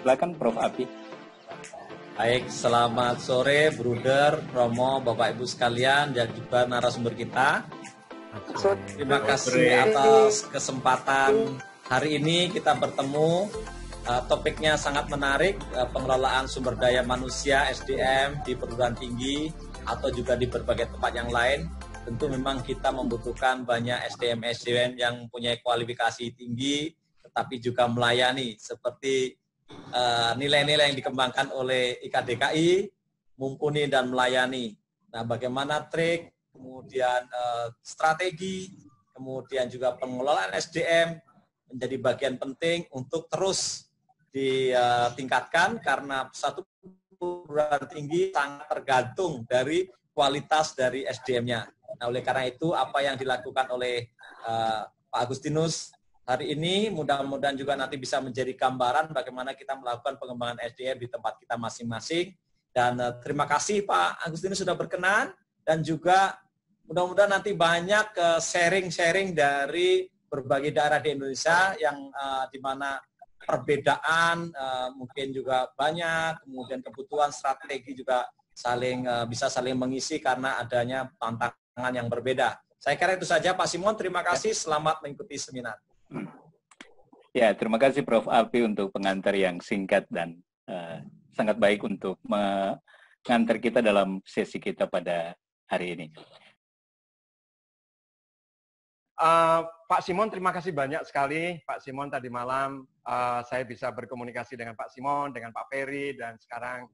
Silakan Prof. Abi. Baik, selamat sore Bruder, Romo, Bapak Ibu sekalian, dan juga narasumber kita. Terima kasih atas kesempatan hari ini kita bertemu. Topiknya sangat menarik, pengelolaan sumber daya manusia SDM di perguruan tinggi atau juga di berbagai tempat yang lain. Tentu memang kita membutuhkan banyak SDM yang punya kualifikasi tinggi, tetapi juga melayani seperti nilai-nilai yang dikembangkan oleh IKDKI, mumpuni dan melayani. Nah, bagaimana trik, kemudian strategi, kemudian juga pengelolaan SDM menjadi bagian penting untuk terus ditingkatkan karena satu perguruan tinggi sangat tergantung dari kualitas dari SDM-nya. Nah, oleh karena itu apa yang dilakukan oleh Pak Agustinus hari ini mudah-mudahan juga nanti bisa menjadi gambaran bagaimana kita melakukan pengembangan SDM di tempat kita masing-masing. Dan terima kasih Pak Agustinus sudah berkenan, dan juga mudah-mudahan nanti banyak sharing-sharing dari berbagai daerah di Indonesia yang di mana perbedaan mungkin juga banyak, kemudian kebutuhan strategi juga bisa saling mengisi karena adanya tantangan yang berbeda. Saya kira itu saja Pak Simon, terima kasih, selamat mengikuti seminar. Ya, terima kasih Prof. Abi untuk pengantar yang singkat dan sangat baik untuk mengantar kita dalam sesi kita pada hari ini. Pak Simon, terima kasih banyak sekali. Pak Simon tadi malam saya bisa berkomunikasi dengan Pak Simon, dengan Pak Ferry, dan sekarang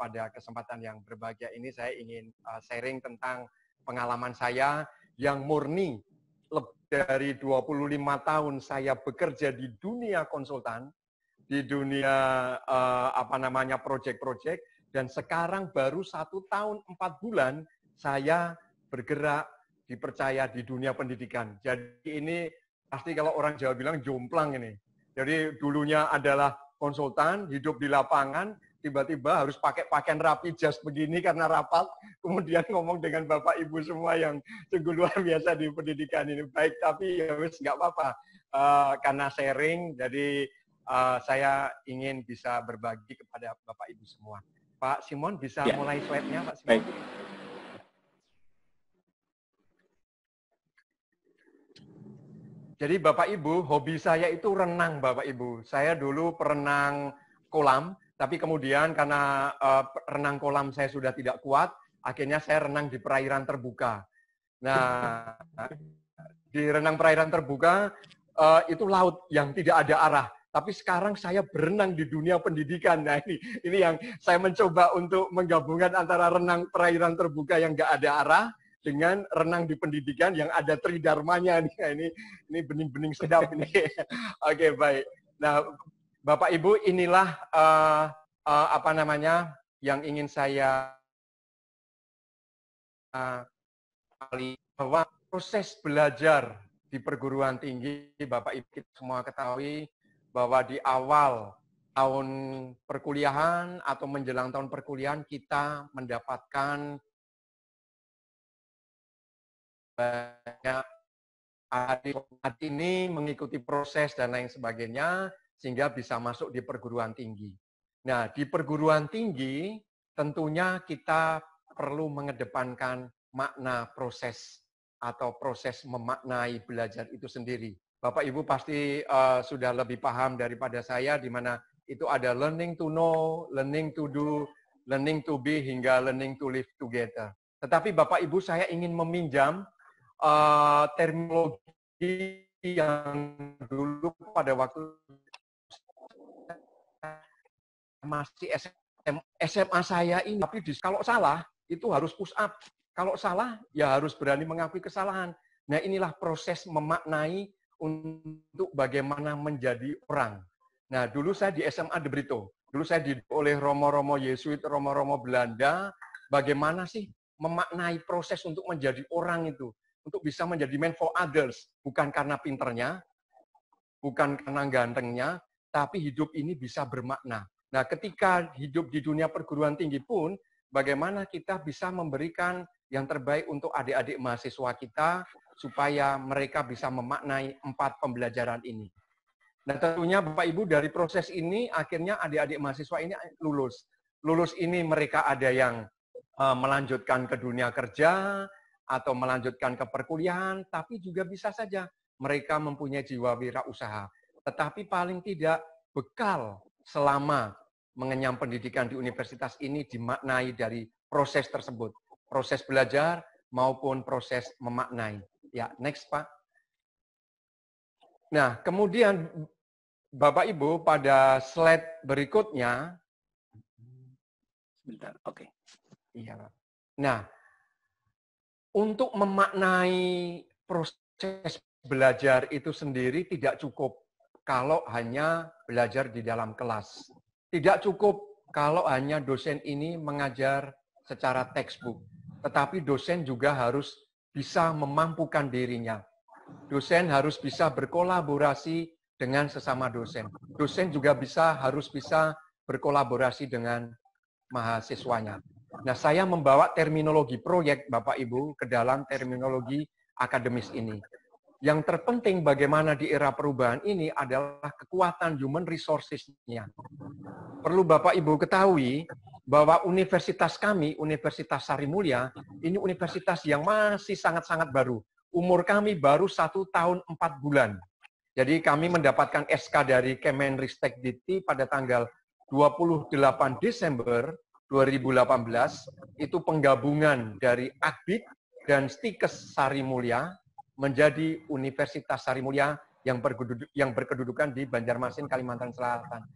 pada kesempatan yang berbahagia ini saya ingin sharing tentang pengalaman saya yang murni. Lebih dari 25 tahun saya bekerja di dunia konsultan, di dunia project-project, dan sekarang baru 1 tahun 4 bulan saya bergerak dipercaya di dunia pendidikan. Jadi ini pasti kalau orang Jawa bilang jomplang ini. Jadi dulunya adalah konsultan, hidup di lapangan, tiba-tiba harus pakai pakaian rapi jas begini karena rapat, kemudian ngomong dengan Bapak Ibu semua yang sungguh luar biasa di pendidikan ini. Baik, tapi ya wis nggak apa-apa. Karena sharing, jadi saya ingin bisa berbagi kepada Bapak Ibu semua. Pak Simon bisa mulai slide-nya, Pak Simon? Baik. Jadi Bapak Ibu, hobi saya itu renang Bapak Ibu. Saya dulu perenang kolam, tapi kemudian karena renang kolam saya sudah tidak kuat, akhirnya saya renang di perairan terbuka. Nah, di renang perairan terbuka, itu laut yang tidak ada arah. Tapi sekarang saya berenang di dunia pendidikan. Nah, ini yang saya mencoba untuk menggabungkan antara renang perairan terbuka yang nggak ada arah, dengan renang di pendidikan yang ada tridharmanya nih. Ini bening-bening sedap ini. Oke, baik. Nah, Bapak Ibu, inilah yang ingin saya bahwa proses belajar di perguruan tinggi, Bapak Ibu kita semua ketahui bahwa di awal tahun perkuliahan atau menjelang tahun perkuliahan kita mendapatkan banyak adik ini mengikuti proses dan lain sebagainya sehingga bisa masuk di perguruan tinggi. Nah, di perguruan tinggi tentunya kita perlu mengedepankan makna proses atau proses memaknai belajar itu sendiri. Bapak Ibu pasti sudah lebih paham daripada saya di mana itu ada learning to know, learning to do, learning to be hingga learning to live together. Tetapi Bapak Ibu saya ingin meminjam terminologi yang dulu pada waktu masih SMA saya ini, tapi kalau salah itu harus push up, kalau salah ya harus berani mengakui kesalahan. Nah, inilah proses memaknai untuk bagaimana menjadi orang. Nah, dulu saya di SMA De Brito, dulu saya dididik oleh Romo-Romo Yesuit, Romo-Romo Belanda, bagaimana sih memaknai proses untuk menjadi orang itu. Untuk bisa menjadi man for others. Bukan karena pinternya, bukan karena gantengnya, tapi hidup ini bisa bermakna. Nah, ketika hidup di dunia perguruan tinggi pun, bagaimana kita bisa memberikan yang terbaik untuk adik-adik mahasiswa kita, supaya mereka bisa memaknai 4 pembelajaran ini. Nah, tentunya Bapak Ibu dari proses ini akhirnya adik-adik mahasiswa ini lulus. Lulus ini mereka ada yang melanjutkan ke dunia kerja atau melanjutkan ke perkuliahan, tapi juga bisa saja mereka mempunyai jiwa wirausaha. Tetapi paling tidak bekal selama mengenyam pendidikan di universitas ini dimaknai dari proses tersebut. Proses belajar maupun proses memaknai. Ya, next Pak. Nah, kemudian Bapak Ibu pada slide berikutnya. Sebentar, oke. Iya, Pak. Nah, untuk memaknai proses belajar itu sendiri tidak cukup kalau hanya belajar di dalam kelas. Tidak cukup kalau hanya dosen ini mengajar secara textbook. Tetapi dosen juga harus bisa memampukan dirinya. Dosen harus bisa berkolaborasi dengan sesama dosen. Dosen juga harus bisa berkolaborasi dengan mahasiswanya. Nah, saya membawa terminologi proyek Bapak Ibu ke dalam terminologi akademis ini. Yang terpenting bagaimana di era perubahan ini adalah kekuatan human resources-nya. Perlu Bapak Ibu ketahui bahwa universitas kami, Universitas Sari Mulia, ini universitas yang masih sangat-sangat baru. Umur kami baru 1 tahun 4 bulan. Jadi kami mendapatkan SK dari Kemenristek-Dikti pada tanggal 28 Desember 2018, itu penggabungan dari Akbid dan Stikes Sari Mulia menjadi Universitas Sari Mulia yang berkedudukan di Banjarmasin, Kalimantan Selatan.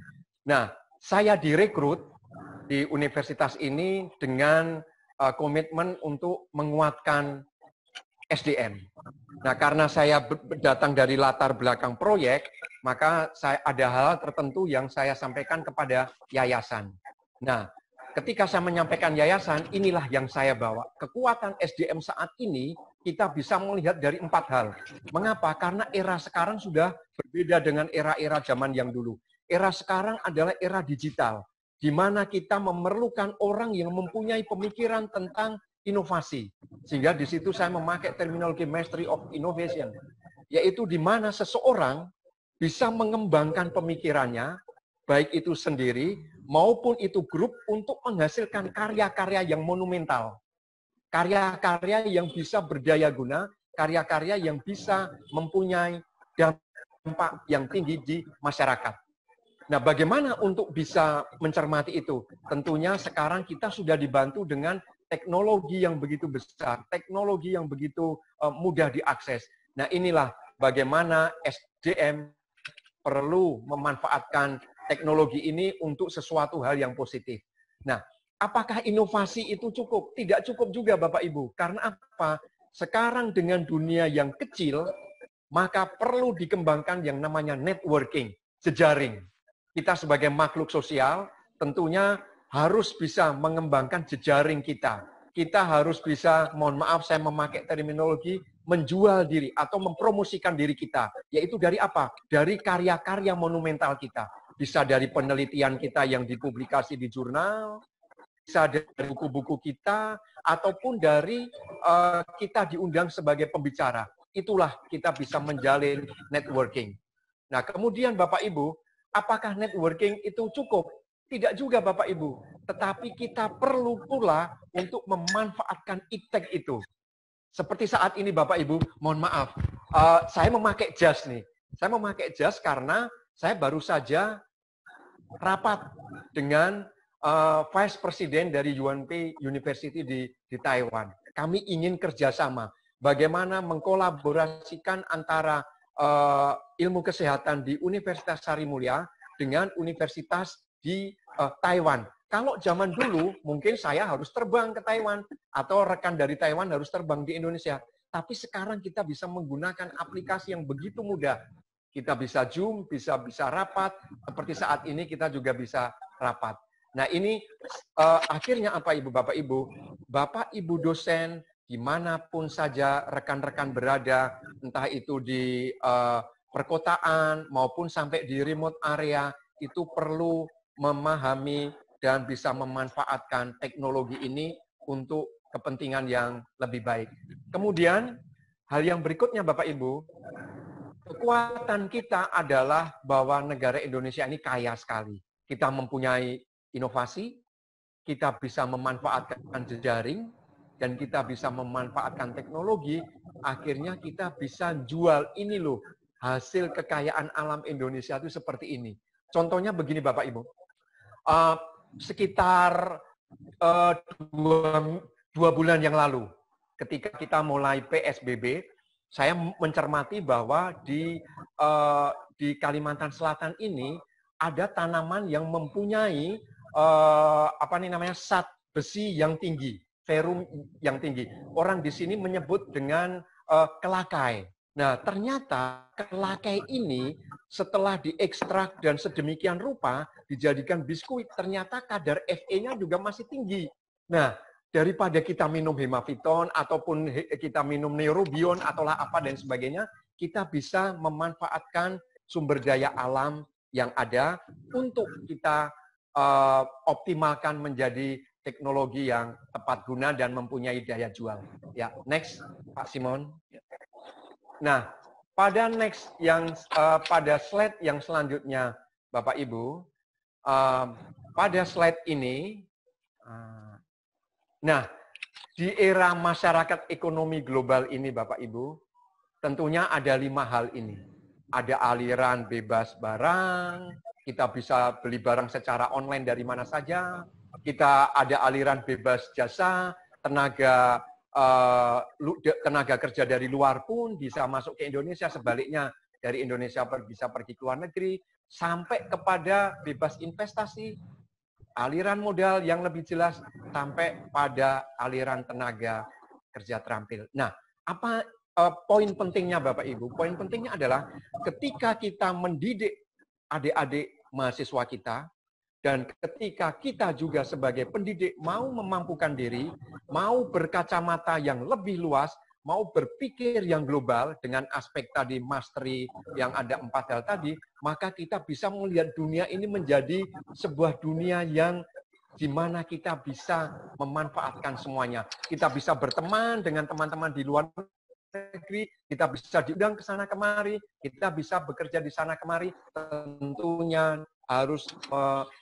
Nah, saya direkrut di universitas ini dengan komitmen untuk menguatkan SDM. Nah, karena saya datang dari latar belakang proyek, maka ada hal tertentu yang saya sampaikan kepada yayasan. Nah, ketika saya menyampaikan yayasan, inilah yang saya bawa. Kekuatan SDM saat ini kita bisa melihat dari 4 hal. Mengapa? Karena era sekarang sudah berbeda dengan era-era zaman yang dulu. Era sekarang adalah era digital, di mana kita memerlukan orang yang mempunyai pemikiran tentang inovasi. Sehingga di situ saya memakai terminologi Mastery of Innovation, yaitu di mana seseorang bisa mengembangkan pemikirannya, baik itu sendiri maupun itu grup, untuk menghasilkan karya-karya yang monumental. Karya-karya yang bisa berdaya guna, karya-karya yang bisa mempunyai dampak yang tinggi di masyarakat. Nah, bagaimana untuk bisa mencermati itu? Tentunya sekarang kita sudah dibantu dengan teknologi yang begitu besar, teknologi yang begitu mudah diakses. Nah, inilah bagaimana SDM perlu memanfaatkan teknologi ini untuk sesuatu hal yang positif. Nah, apakah inovasi itu cukup? Tidak cukup juga Bapak Ibu. Karena apa? Sekarang dengan dunia yang kecil, maka perlu dikembangkan yang namanya networking, jejaring. Kita sebagai makhluk sosial tentunya harus bisa mengembangkan jejaring kita. Kita harus bisa, mohon maaf saya memakai terminologi, menjual diri atau mempromosikan diri kita. Yaitu dari apa? Dari karya-karya monumental kita. Bisa dari penelitian kita yang dipublikasi di jurnal, bisa dari buku-buku kita, ataupun dari kita diundang sebagai pembicara. Itulah kita bisa menjalin networking. Nah, kemudian Bapak Ibu, apakah networking itu cukup? Tidak juga Bapak Ibu, tetapi kita perlu pula untuk memanfaatkan iptek itu. Seperti saat ini Bapak Ibu, mohon maaf, saya memakai jas nih. Saya memakai jas karena saya baru saja rapat dengan Vice President dari UNP University di Taiwan. Kami ingin kerjasama, bagaimana mengkolaborasikan antara ilmu kesehatan di Universitas Sari Mulia dengan universitas di Taiwan. Kalau zaman dulu mungkin saya harus terbang ke Taiwan atau rekan dari Taiwan harus terbang di Indonesia. Tapi sekarang kita bisa menggunakan aplikasi yang begitu mudah. Kita bisa Zoom, bisa rapat. Seperti saat ini kita juga bisa rapat. Nah, ini akhirnya apa Ibu Bapak Ibu? Bapak Ibu dosen dimanapun saja rekan-rekan berada, entah itu di perkotaan maupun sampai di remote area, itu perlu memahami dan bisa memanfaatkan teknologi ini untuk kepentingan yang lebih baik. Kemudian, hal yang berikutnya Bapak Ibu, kekuatan kita adalah bahwa negara Indonesia ini kaya sekali. Kita mempunyai inovasi, kita bisa memanfaatkan jejaring, dan kita bisa memanfaatkan teknologi, akhirnya kita bisa jual ini loh, hasil kekayaan alam Indonesia itu seperti ini. Contohnya begini Bapak Ibu, sekitar dua bulan yang lalu, ketika kita mulai PSBB, saya mencermati bahwa di Kalimantan Selatan ini ada tanaman yang mempunyai zat besi yang tinggi, ferum yang tinggi. Orang di sini menyebut dengan kelakai. Nah, ternyata kelakai ini setelah diekstrak dan sedemikian rupa dijadikan biskuit, ternyata kadar Fe-nya juga masih tinggi. Nah, daripada kita minum hemaviton ataupun kita minum neurobion atau apa dan sebagainya, kita bisa memanfaatkan sumber daya alam yang ada untuk kita optimalkan menjadi teknologi yang tepat guna dan mempunyai daya jual. Ya, next Pak Simon. Nah, pada pada slide yang selanjutnya Bapak Ibu, pada slide ini, nah, di era masyarakat ekonomi global ini, Bapak Ibu, tentunya ada 5 hal ini. Ada aliran bebas barang, kita bisa beli barang secara online dari mana saja, kita ada aliran bebas jasa, tenaga kerja dari luar pun bisa masuk ke Indonesia, sebaliknya dari Indonesia bisa pergi ke luar negeri, sampai kepada bebas investasi, aliran modal yang lebih jelas, sampai pada aliran tenaga kerja terampil. Nah, apa poin pentingnya Bapak Ibu? Poin pentingnya adalah ketika kita mendidik adik-adik mahasiswa kita, dan ketika kita juga sebagai pendidik mau memampukan diri, mau berkacamata yang lebih luas, mau berpikir yang global dengan aspek tadi mastery yang ada 4 hal tadi, maka kita bisa melihat dunia ini menjadi sebuah dunia yang di mana kita bisa memanfaatkan semuanya. Kita bisa berteman dengan teman-teman di luar negeri, kita bisa diundang ke sana kemari, kita bisa bekerja di sana kemari, tentunya harus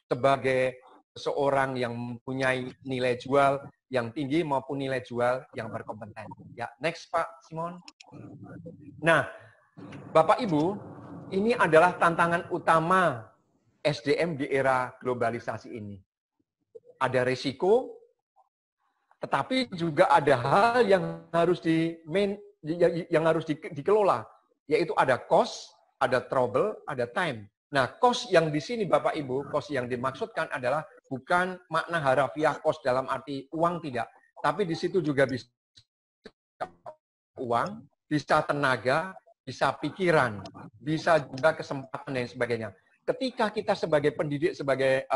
sebagai seorang yang mempunyai nilai jual yang tinggi maupun nilai jual yang berkompeten. Ya, next Pak Simon. Nah, Bapak Ibu, ini adalah tantangan utama SDM di era globalisasi ini. Ada risiko, tetapi juga ada hal yang harus dikelola, yaitu ada cost, ada trouble, ada time. Nah, cost yang di sini Bapak Ibu, cost yang dimaksudkan adalah bukan makna harafiah cost dalam arti uang, tidak. Tapi di situ juga bisa uang, bisa tenaga, bisa pikiran, bisa juga kesempatan dan sebagainya. Ketika kita sebagai pendidik, sebagai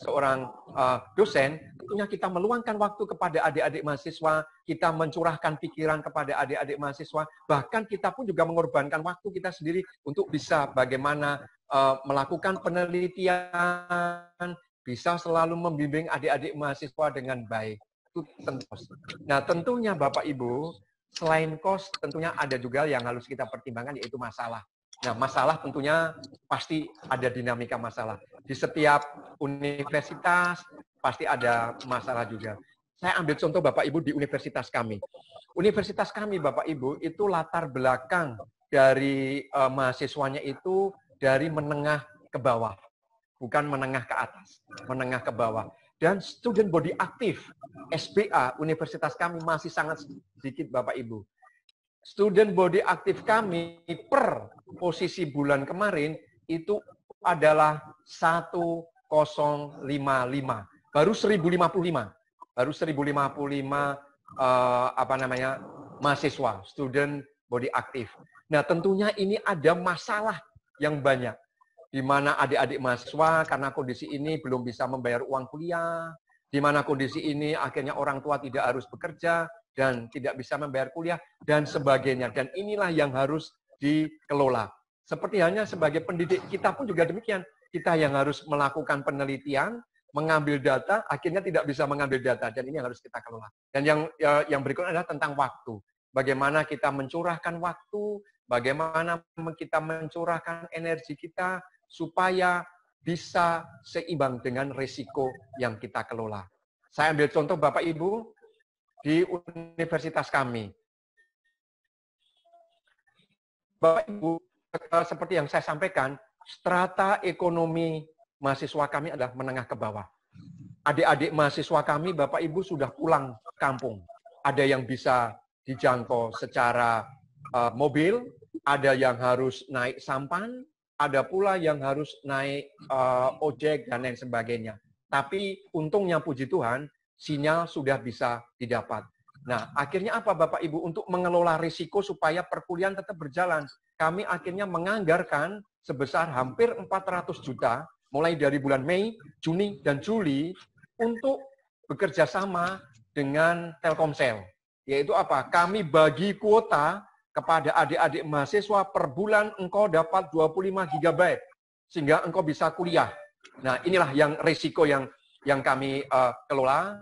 seorang dosen, tentunya kita meluangkan waktu kepada adik-adik mahasiswa, kita mencurahkan pikiran kepada adik-adik mahasiswa, bahkan kita pun juga mengorbankan waktu kita sendiri untuk bisa bagaimana melakukan penelitian, bisa selalu membimbing adik-adik mahasiswa dengan baik. Itu tentu. Nah, tentunya Bapak Ibu, selain cost, tentunya ada juga yang harus kita pertimbangkan, yaitu masalah. Nah, masalah tentunya pasti ada dinamika masalah. Di setiap universitas pasti ada masalah juga. Saya ambil contoh Bapak Ibu di universitas kami. Universitas kami Bapak Ibu itu latar belakang dari mahasiswanya itu dari menengah ke bawah. Bukan menengah ke atas, menengah ke bawah. Dan student body aktif SBA universitas kami masih sangat sedikit Bapak Ibu. Student body aktif kami per posisi bulan kemarin itu adalah 1055. Baru 1055. Baru 1055 mahasiswa, student body aktif. Nah, tentunya ini ada masalah yang banyak. Di mana adik-adik mahasiswa karena kondisi ini belum bisa membayar uang kuliah, di mana kondisi ini akhirnya orang tua tidak harus bekerja dan tidak bisa membayar kuliah, dan sebagainya. Dan inilah yang harus dikelola. Seperti halnya sebagai pendidik, kita pun juga demikian. Kita yang harus melakukan penelitian, mengambil data, akhirnya tidak bisa mengambil data. Dan ini yang harus kita kelola. Dan yang berikutnya adalah tentang waktu. Bagaimana kita mencurahkan waktu bagaimana kita mencurahkan energi kita supaya bisa seimbang dengan risiko yang kita kelola. Saya ambil contoh Bapak Ibu di universitas kami. Bapak Ibu, seperti yang saya sampaikan, strata ekonomi mahasiswa kami adalah menengah ke bawah. Adik-adik mahasiswa kami, Bapak Ibu, sudah pulang kampung. Ada yang bisa dijangkau secara mobil, ada yang harus naik sampan, ada pula yang harus naik ojek dan lain sebagainya. Tapi untungnya puji Tuhan, sinyal sudah bisa didapat. Nah, akhirnya apa Bapak Ibu? Untuk mengelola risiko supaya perkuliahan tetap berjalan, kami akhirnya menganggarkan sebesar hampir 400 juta, mulai dari bulan Mei, Juni, dan Juli, untuk bekerja sama dengan Telkomsel. Yaitu apa? Kami bagi kuota kepada adik-adik mahasiswa per bulan engkau dapat 25 GB, sehingga engkau bisa kuliah. Nah, inilah yang risiko yang kami kelola.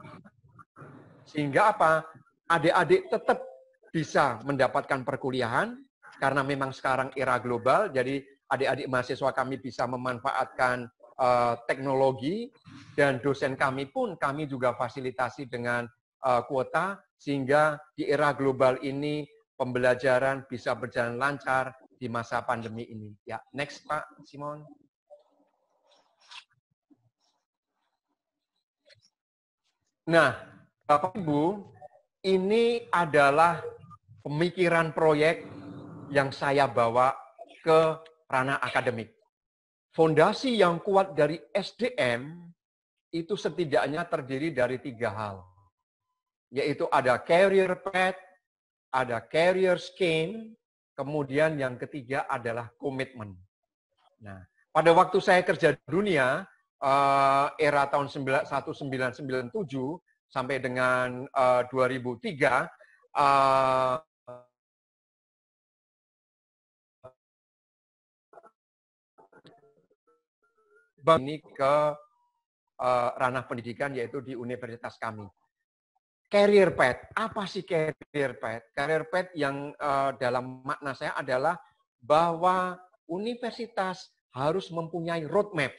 Sehingga apa? Adik-adik tetap bisa mendapatkan perkuliahan, karena memang sekarang era global, jadi adik-adik mahasiswa kami bisa memanfaatkan teknologi, dan dosen kami pun kami juga fasilitasi dengan kuota, sehingga di era global ini pembelajaran bisa berjalan lancar di masa pandemi ini. Ya, next Pak Simon. Nah, Bapak Ibu, ini adalah pemikiran proyek yang saya bawa ke ranah akademik. Fondasi yang kuat dari SDM itu setidaknya terdiri dari 3 hal. Yaitu ada career path, ada career scheme, kemudian yang ketiga adalah komitmen. Nah, pada waktu saya kerja di dunia, era tahun 1997 sampai dengan 2003, ini ke ranah pendidikan, yaitu di universitas kami. Career path, apa sih career path? Career path yang dalam makna saya adalah bahwa universitas harus mempunyai roadmap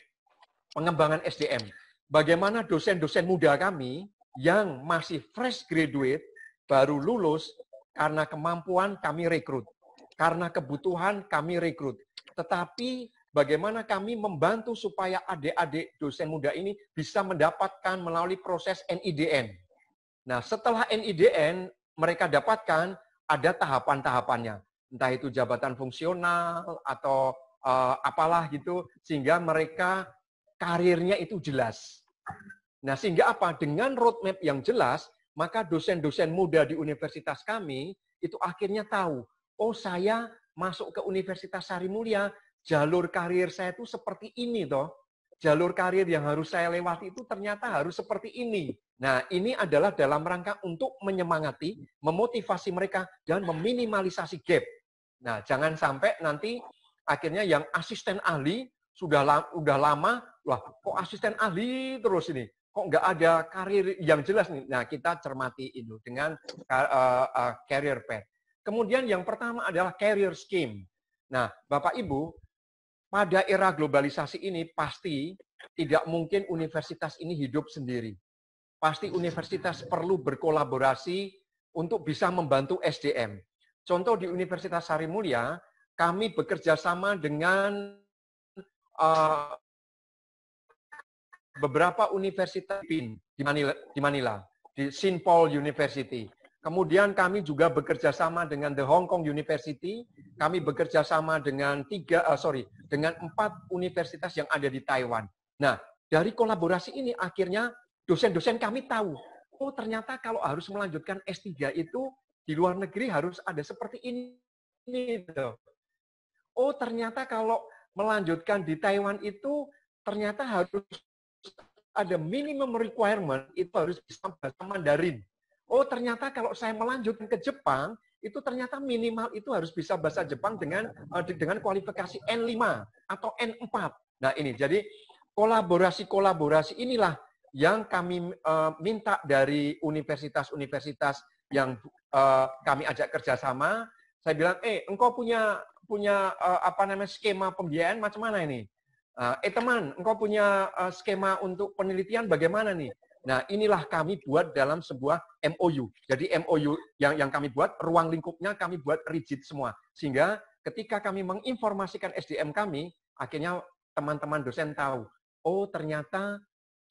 pengembangan SDM. Bagaimana dosen-dosen muda kami yang masih fresh graduate, baru lulus, karena kemampuan kami rekrut, karena kebutuhan kami rekrut. Tetapi bagaimana kami membantu supaya adik-adik dosen muda ini bisa mendapatkan melalui proses NIDN. Nah, setelah NIDN, mereka dapatkan ada tahapan-tahapannya. Entah itu jabatan fungsional atau apalah gitu, sehingga mereka karirnya itu jelas. Nah, sehingga apa? Dengan roadmap yang jelas, maka dosen-dosen muda di universitas kami itu akhirnya tahu, oh saya masuk ke Universitas Sarimulya, jalur karir saya itu seperti ini toh. Jalur karir yang harus saya lewati itu ternyata harus seperti ini. Nah, ini adalah dalam rangka untuk menyemangati, memotivasi mereka, dan meminimalisasi gap. Nah, jangan sampai nanti akhirnya yang asisten ahli sudah lama, wah kok asisten ahli terus ini, kok nggak ada karir yang jelas nih. Nah, kita cermati itu dengan career path. Kemudian yang pertama adalah career scheme. Nah, Bapak Ibu, pada era globalisasi ini pasti tidak mungkin universitas ini hidup sendiri. Pasti universitas perlu berkolaborasi untuk bisa membantu SDM. Contoh di Universitas Sarimulya, kami bekerja sama dengan beberapa universitas di Manila, di St. Paul University. Kemudian kami juga bekerja sama dengan The Hong Kong University. Kami bekerja sama dengan 4 universitas yang ada di Taiwan. Nah, dari kolaborasi ini akhirnya dosen-dosen kami tahu, oh ternyata kalau harus melanjutkan S3 itu di luar negeri harus ada seperti ini. Oh ternyata kalau melanjutkan di Taiwan itu ternyata harus ada minimum requirement, itu harus bisa bahasa Mandarin. Oh ternyata kalau saya melanjutkan ke Jepang, itu ternyata minimal itu harus bisa bahasa Jepang dengan kualifikasi N5 atau N4. Nah ini, jadi kolaborasi-kolaborasi inilah yang kami minta dari universitas-universitas yang kami ajak kerjasama, Saya bilang, engkau punya skema pembiayaan macam mana ini? Teman, engkau punya skema untuk penelitian bagaimana nih? Nah, inilah kami buat dalam sebuah MOU. Jadi MOU yang kami buat, ruang lingkupnya kami buat rigid semua. Sehingga ketika kami menginformasikan SDM kami, akhirnya teman-teman dosen tahu, oh ternyata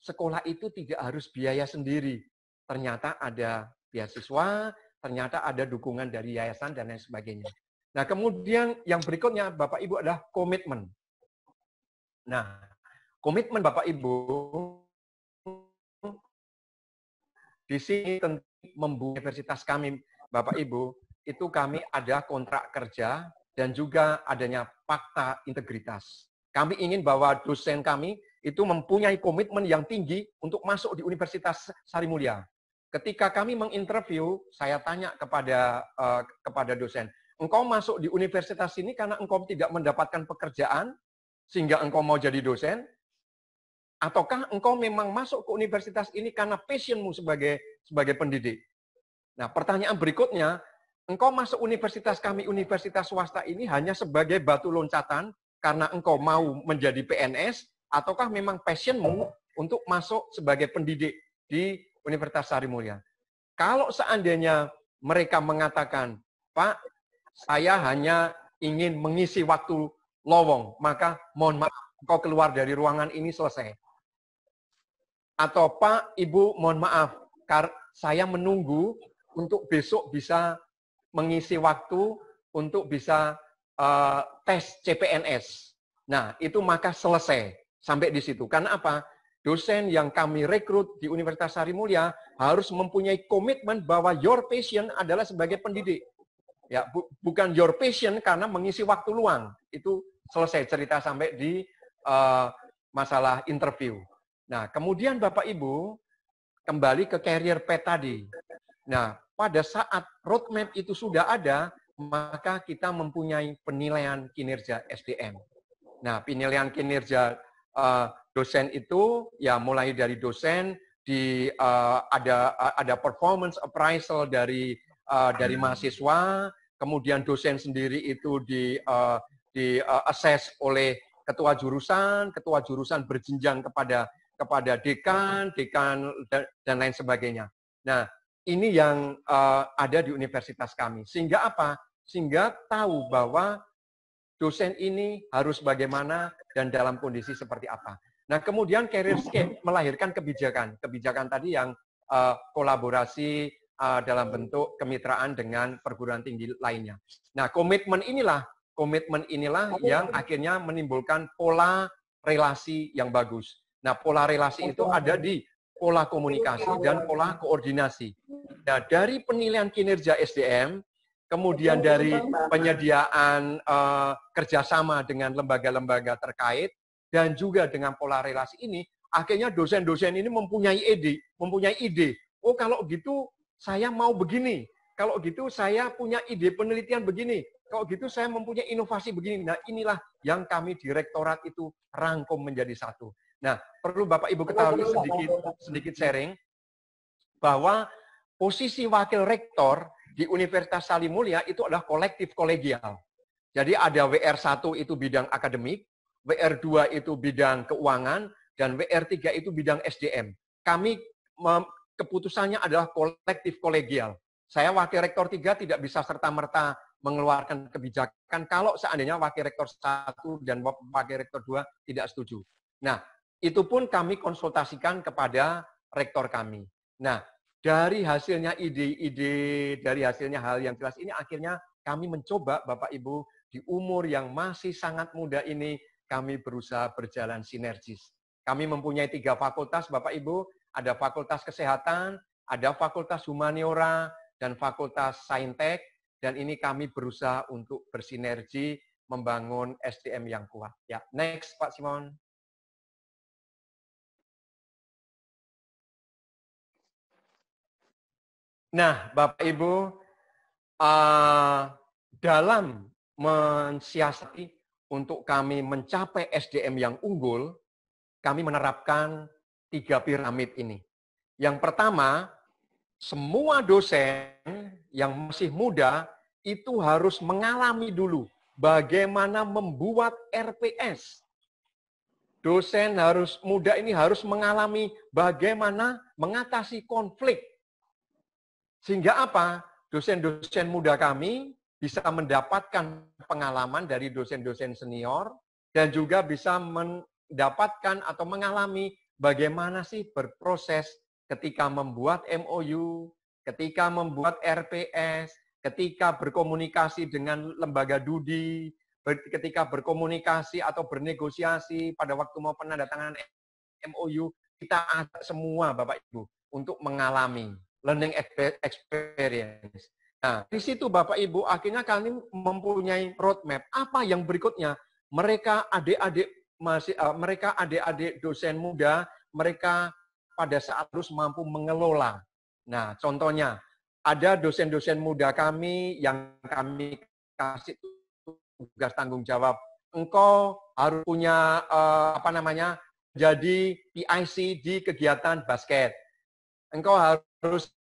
sekolah itu tidak harus biaya sendiri. Ternyata ada beasiswa, ternyata ada dukungan dari yayasan, dan lain sebagainya. Nah, kemudian yang berikutnya, Bapak Ibu, adalah komitmen. Nah, komitmen Bapak Ibu, di sini tentu membuat universitas kami, Bapak Ibu, itu kami ada kontrak kerja dan juga adanya fakta integritas. Kami ingin bahwa dosen kami itu mempunyai komitmen yang tinggi untuk masuk di Universitas Sari Mulia. Ketika kami menginterview, saya tanya kepada dosen, engkau masuk di universitas ini karena engkau tidak mendapatkan pekerjaan, sehingga engkau mau jadi dosen? Ataukah engkau memang masuk ke universitas ini karena passionmu sebagai pendidik? Nah, pertanyaan berikutnya, engkau masuk universitas kami, universitas swasta ini hanya sebagai batu loncatan karena engkau mau menjadi PNS, ataukah memang passionmu untuk masuk sebagai pendidik di Universitas Sari Mulia? Kalau seandainya mereka mengatakan, Pak, saya hanya ingin mengisi waktu lowong, maka mohon maaf, engkau keluar dari ruangan ini selesai. Atau Pak, Ibu, mohon maaf, saya menunggu untuk besok bisa mengisi waktu untuk bisa tes CPNS. Nah, itu maka selesai sampai di situ. Karena apa? Dosen yang kami rekrut di Universitas Sari Mulia harus mempunyai komitmen bahwa your passion adalah sebagai pendidik. Ya, bukan your passion karena mengisi waktu luang. Itu selesai cerita sampai di masalah interview. Nah, kemudian Bapak Ibu kembali ke career path tadi. Nah, pada saat roadmap itu sudah ada, maka kita mempunyai penilaian kinerja SDM. Nah, penilaian kinerja dosen itu ya mulai dari dosen ada performance appraisal dari mahasiswa, kemudian dosen sendiri itu di assess oleh ketua jurusan berjenjang kepada dekan dan lain sebagainya. Nah, ini yang ada di universitas kami. Sehingga apa? Sehingga tahu bahwa dosen ini harus bagaimana dan dalam kondisi seperti apa. Nah, kemudian CareerScape melahirkan kebijakan. Kebijakan tadi yang kolaborasi dalam bentuk kemitraan dengan perguruan tinggi lainnya. Nah, komitmen inilah yang akhirnya menimbulkan pola relasi yang bagus. Nah, pola relasi itu ada di pola komunikasi dan pola koordinasi. Nah, dari penilaian kinerja SDM, kemudian dari penyediaan kerjasama dengan lembaga-lembaga terkait, dan juga dengan pola relasi ini, akhirnya dosen-dosen ini mempunyai ide. Oh, kalau gitu saya mau begini. Kalau gitu saya punya ide penelitian begini. Kalau gitu saya mempunyai inovasi begini. Nah, inilah yang kami di rektorat itu rangkum menjadi satu. Nah, perlu Bapak Ibu ketahui sedikit sharing bahwa posisi wakil rektor di Universitas Sari Mulia itu adalah kolektif kolegial. Jadi ada WR1 itu bidang akademik, WR2 itu bidang keuangan, dan WR3 itu bidang SDM. Kami keputusannya adalah kolektif kolegial. Saya wakil rektor 3 tidak bisa serta-merta mengeluarkan kebijakan kalau seandainya wakil rektor 1 dan wakil rektor 2 tidak setuju. Nah, itu pun kami konsultasikan kepada rektor kami. Nah, dari hasilnya ide-ide, dari hasilnya hal yang jelas ini, akhirnya kami mencoba, Bapak Ibu, di umur yang masih sangat muda ini, kami berusaha berjalan sinergis. Kami mempunyai 3 fakultas, Bapak Ibu, ada fakultas kesehatan, ada fakultas humaniora, dan fakultas saintek, dan ini kami berusaha untuk bersinergi membangun SDM yang kuat. Ya, next, Pak Simon. Nah, Bapak Ibu, dalam mensiasati untuk kami mencapai SDM yang unggul, kami menerapkan 3 piramid ini. Yang pertama, semua dosen yang masih muda itu harus mengalami dulu bagaimana membuat RPS. Dosen muda ini harus mengalami bagaimana mengatasi konflik. Sehingga apa? Dosen-dosen muda kami bisa mendapatkan pengalaman dari dosen-dosen senior dan juga bisa mendapatkan atau mengalami bagaimana sih berproses ketika membuat MOU, ketika membuat RPS, ketika berkomunikasi dengan lembaga DUDI, ketika berkomunikasi atau bernegosiasi pada waktu mau penandatanganan MOU, kita ada semua Bapak Ibu untuk mengalami learning experience. Nah, di situ Bapak Ibu akhirnya kami mempunyai roadmap. Apa yang berikutnya? Mereka adik-adik dosen muda, mereka pada saat harus mampu mengelola. Nah, contohnya ada dosen-dosen muda kami yang kami kasih tugas tanggung jawab. Engkau harus punya jadi PIC di kegiatan basket. Engkau harus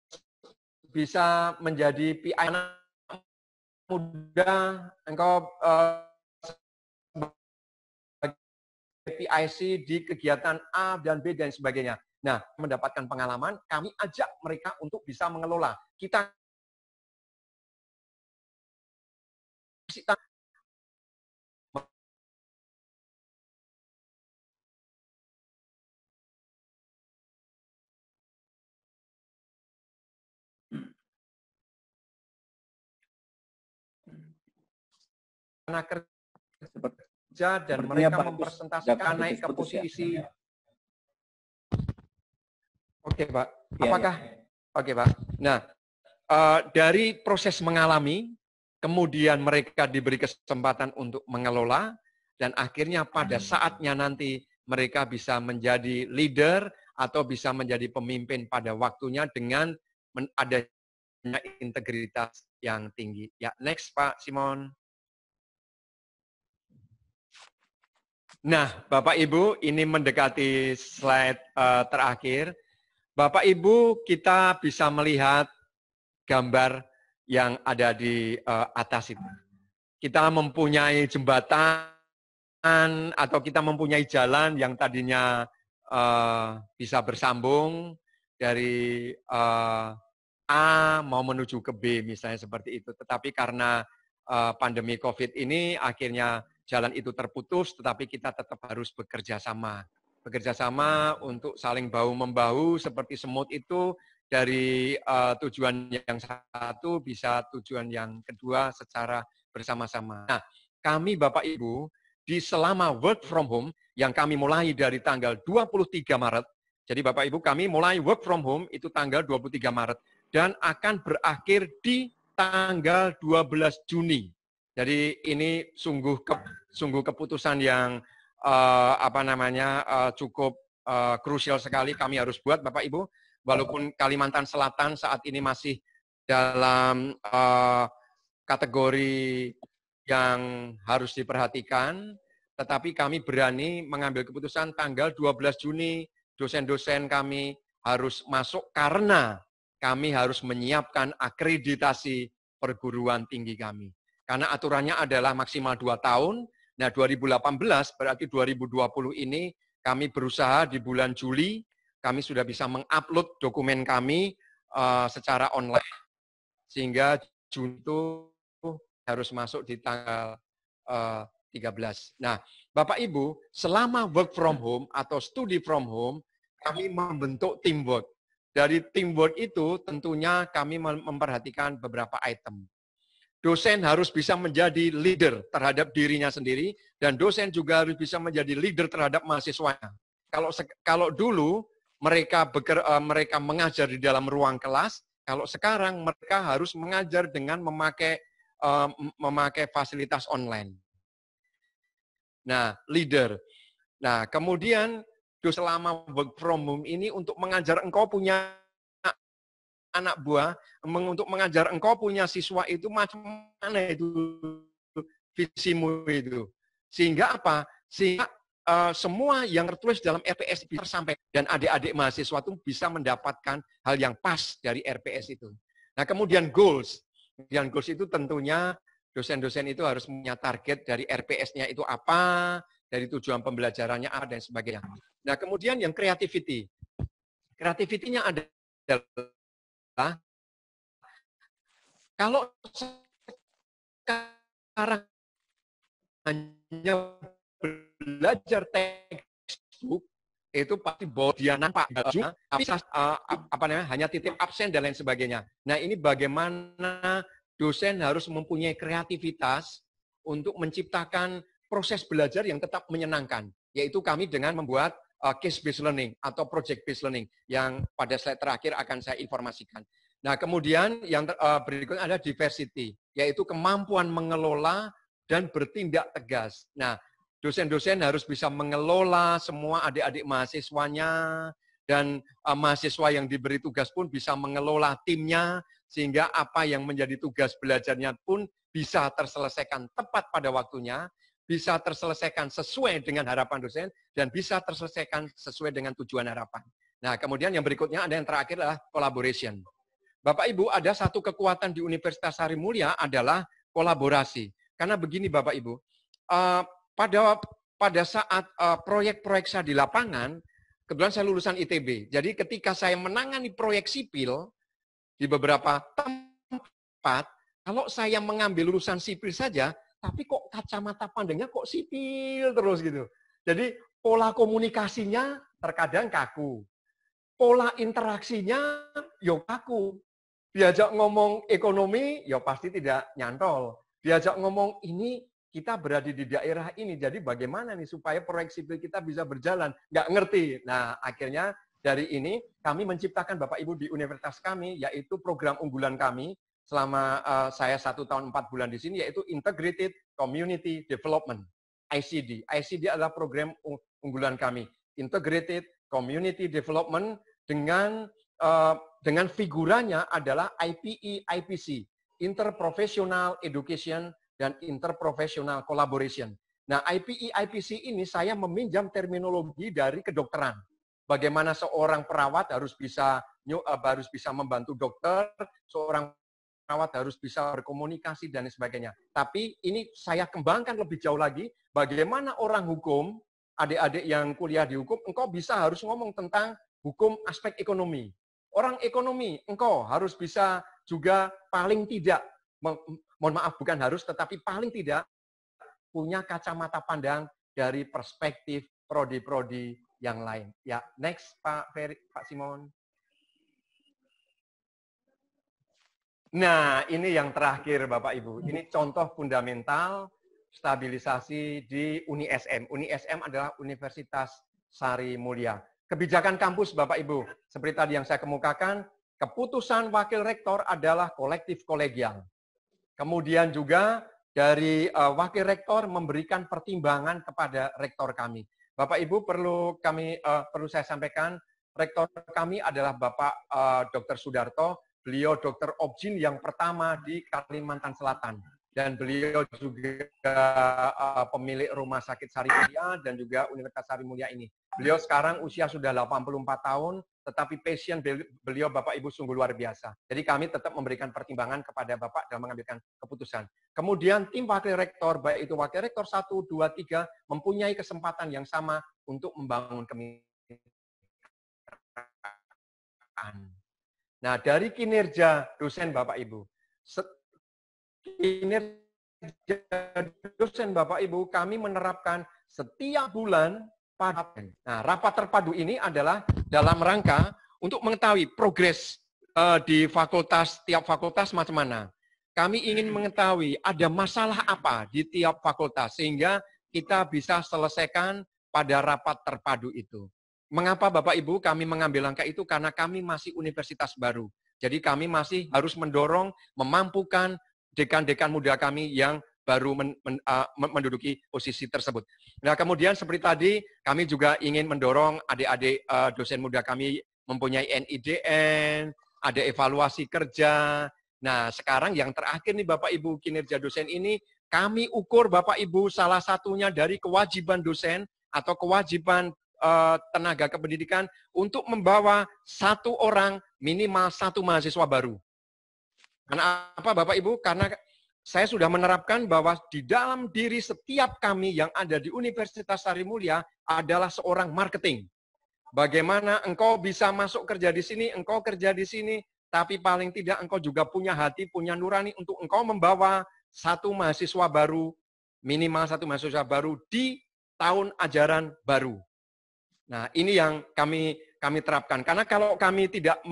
bisa menjadi PIC anak muda. Engkau PIC di kegiatan A dan B dan sebagainya. Nah, mendapatkan pengalaman, kami ajak mereka untuk bisa mengelola. Kita kerja dan mereka mempresentasikan naik ke posisi. Oke, Pak. Apakah? Oke, Pak. Nah, dari proses mengalami, kemudian mereka diberi kesempatan untuk mengelola, dan akhirnya pada saatnya nanti mereka bisa menjadi leader atau bisa menjadi pemimpin pada waktunya dengan adanya integritas yang tinggi. Ya, next Pak Simon. Nah, Bapak Ibu, ini mendekati slide terakhir. Bapak Ibu, kita bisa melihat gambar yang ada di atas itu. Kita mempunyai jembatan atau kita mempunyai jalan yang tadinya bisa bersambung dari A mau menuju ke B, misalnya seperti itu. Tetapi karena pandemi COVID ini, akhirnya jalan itu terputus, tetapi kita tetap harus bekerja sama. Bekerja sama untuk saling bahu-membahu, seperti semut itu, dari tujuan yang satu bisa tujuan yang kedua secara bersama-sama. Nah, kami Bapak Ibu, di selama work from home, yang kami mulai dari tanggal 23 Maret, jadi Bapak Ibu kami mulai work from home itu tanggal 23 Maret, dan akan berakhir di tanggal 12 Juni. Jadi ini sungguh keputusan yang cukup krusial sekali kami harus buat Bapak Ibu. Walaupun Kalimantan Selatan saat ini masih dalam kategori yang harus diperhatikan, tetapi kami berani mengambil keputusan tanggal 12 Juni dosen-dosen kami harus masuk karena kami harus menyiapkan akreditasi perguruan tinggi kami. Karena aturannya adalah maksimal 2 tahun. Nah, 2018 berarti 2020 ini kami berusaha di bulan Juli, kami sudah bisa mengupload dokumen kami secara online. Sehingga Juni itu harus masuk di tanggal 13. Nah, Bapak Ibu, selama work from home atau study from home, kami membentuk teamwork. Dari teamwork itu tentunya kami memperhatikan beberapa item. Dosen harus bisa menjadi leader terhadap dirinya sendiri, dan dosen juga harus bisa menjadi leader terhadap mahasiswanya. Kalau dulu mereka mengajar di dalam ruang kelas, kalau sekarang mereka harus mengajar dengan memakai fasilitas online. Nah, leader. Nah, kemudian selama work from home ini untuk mengajar engkau punya anak buah, untuk mengajar engkau punya siswa itu macam mana itu visimu itu. Sehingga apa? Sehingga semua yang tertulis dalam RPS bisa sampai dan adik-adik mahasiswa itu bisa mendapatkan hal yang pas dari RPS itu. Nah, kemudian goals. Kemudian goals itu tentunya dosen-dosen itu harus punya target dari RPS-nya itu apa, dari tujuan pembelajarannya apa, dan sebagainya. Nah, kemudian yang creativity. Creativity-nya adalah kalau sekarang hanya belajar textbook, itu pasti bahwa dia nampak bajunya, tapi hanya titip absen dan lain sebagainya. Nah, ini bagaimana dosen harus mempunyai kreativitas untuk menciptakan proses belajar yang tetap menyenangkan, yaitu kami dengan membuat case-based learning atau project-based learning yang pada slide terakhir akan saya informasikan. Nah, kemudian yang berikutnya adalah diversity, yaitu kemampuan mengelola dan bertindak tegas. Nah, dosen-dosen harus bisa mengelola semua adik-adik mahasiswanya, dan mahasiswa yang diberi tugas pun bisa mengelola timnya, sehingga apa yang menjadi tugas belajarnya pun bisa terselesaikan tepat pada waktunya, bisa terselesaikan sesuai dengan harapan dosen, dan bisa terselesaikan sesuai dengan tujuan harapan. Nah, kemudian yang berikutnya ada yang terakhir adalah collaboration. Bapak Ibu, ada satu kekuatan di Universitas Sari Mulia adalah kolaborasi. Karena begini Bapak Ibu, pada saat proyek-proyek saya di lapangan, kebetulan saya lulusan ITB. Jadi ketika saya menangani proyek sipil di beberapa tempat, kalau saya mengambil lulusan sipil saja, tapi kok kacamata pandangnya kok sipil terus gitu. Jadi pola komunikasinya terkadang kaku. Pola interaksinya yo kaku. Diajak ngomong ekonomi, ya pasti tidak nyantol. Diajak ngomong ini, kita berada di daerah ini, jadi bagaimana nih supaya proyek sipil kita bisa berjalan? Nggak ngerti. Nah, akhirnya dari ini, kami menciptakan Bapak Ibu di universitas kami, yaitu program unggulan kami, selama saya 1 tahun 4 bulan di sini, yaitu Integrated Community Development, ICD. ICD adalah program unggulan kami. Integrated Community Development dengan figurannya adalah IPE, IPC, Interprofessional Education dan Interprofessional Collaboration. Nah, IPE, IPC ini saya meminjam terminologi dari kedokteran. Bagaimana seorang perawat harus bisa membantu dokter, seorang perawat harus bisa berkomunikasi dan sebagainya. Tapi ini saya kembangkan lebih jauh lagi, bagaimana orang hukum, adik-adik yang kuliah di hukum, engkau bisa harus ngomong tentang hukum aspek ekonomi. Orang ekonomi, engkau harus bisa juga paling tidak, mohon maaf bukan harus, tetapi paling tidak punya kacamata pandang dari perspektif prodi-prodi yang lain. Ya, next Pak Ferry, Pak Simon. Nah, ini yang terakhir Bapak Ibu. Ini contoh fundamental stabilisasi di UniSM. UniSM adalah Universitas Sari Mulia. Kebijakan kampus Bapak Ibu, seperti tadi yang saya kemukakan, keputusan wakil rektor adalah kolektif kolegial. Kemudian juga dari wakil rektor memberikan pertimbangan kepada rektor kami. Bapak Ibu perlu saya sampaikan, rektor kami adalah Bapak Dr. Sudarto, beliau Dr. Objin yang pertama di Kalimantan Selatan. Dan beliau juga pemilik Rumah Sakit Sari Mulia dan juga Universitas Sari Mulia ini. Beliau sekarang usia sudah 84 tahun, tetapi passion beliau Bapak Ibu sungguh luar biasa. Jadi kami tetap memberikan pertimbangan kepada Bapak dalam mengambilkan keputusan. Kemudian tim wakil rektor, baik itu wakil rektor 1, 2, 3, mempunyai kesempatan yang sama untuk membangun kemitraan. Nah, dari kinerja dosen Bapak Ibu, kinerja dosen Bapak Ibu, kami menerapkan setiap bulan nah, rapat terpadu ini adalah dalam rangka untuk mengetahui progres di fakultas, tiap fakultas macam mana. Kami ingin mengetahui ada masalah apa di tiap fakultas, sehingga kita bisa selesaikan pada rapat terpadu itu. Mengapa Bapak Ibu kami mengambil langkah itu? Karena kami masih universitas baru. Jadi kami masih harus mendorong, memampukan dekan-dekan muda kami yang baru menduduki posisi tersebut. Nah, kemudian seperti tadi, kami juga ingin mendorong adik-adik dosen muda kami mempunyai NIDN, ada evaluasi kerja. Nah, sekarang yang terakhir nih Bapak Ibu, kinerja dosen ini, kami ukur Bapak Ibu salah satunya dari kewajiban dosen atau kewajiban tenaga kependidikan untuk membawa 1 orang minimal 1 mahasiswa baru. Karena apa Bapak Ibu? Karena saya sudah menerapkan bahwa di dalam diri setiap kami yang ada di Universitas Sari Mulia adalah seorang marketing. Bagaimana engkau bisa masuk kerja di sini, engkau kerja di sini, tapi paling tidak engkau juga punya hati, punya nurani untuk engkau membawa satu mahasiswa baru, minimal satu mahasiswa baru di tahun ajaran baru. Nah, ini yang kami terapkan. Karena kalau kami tidak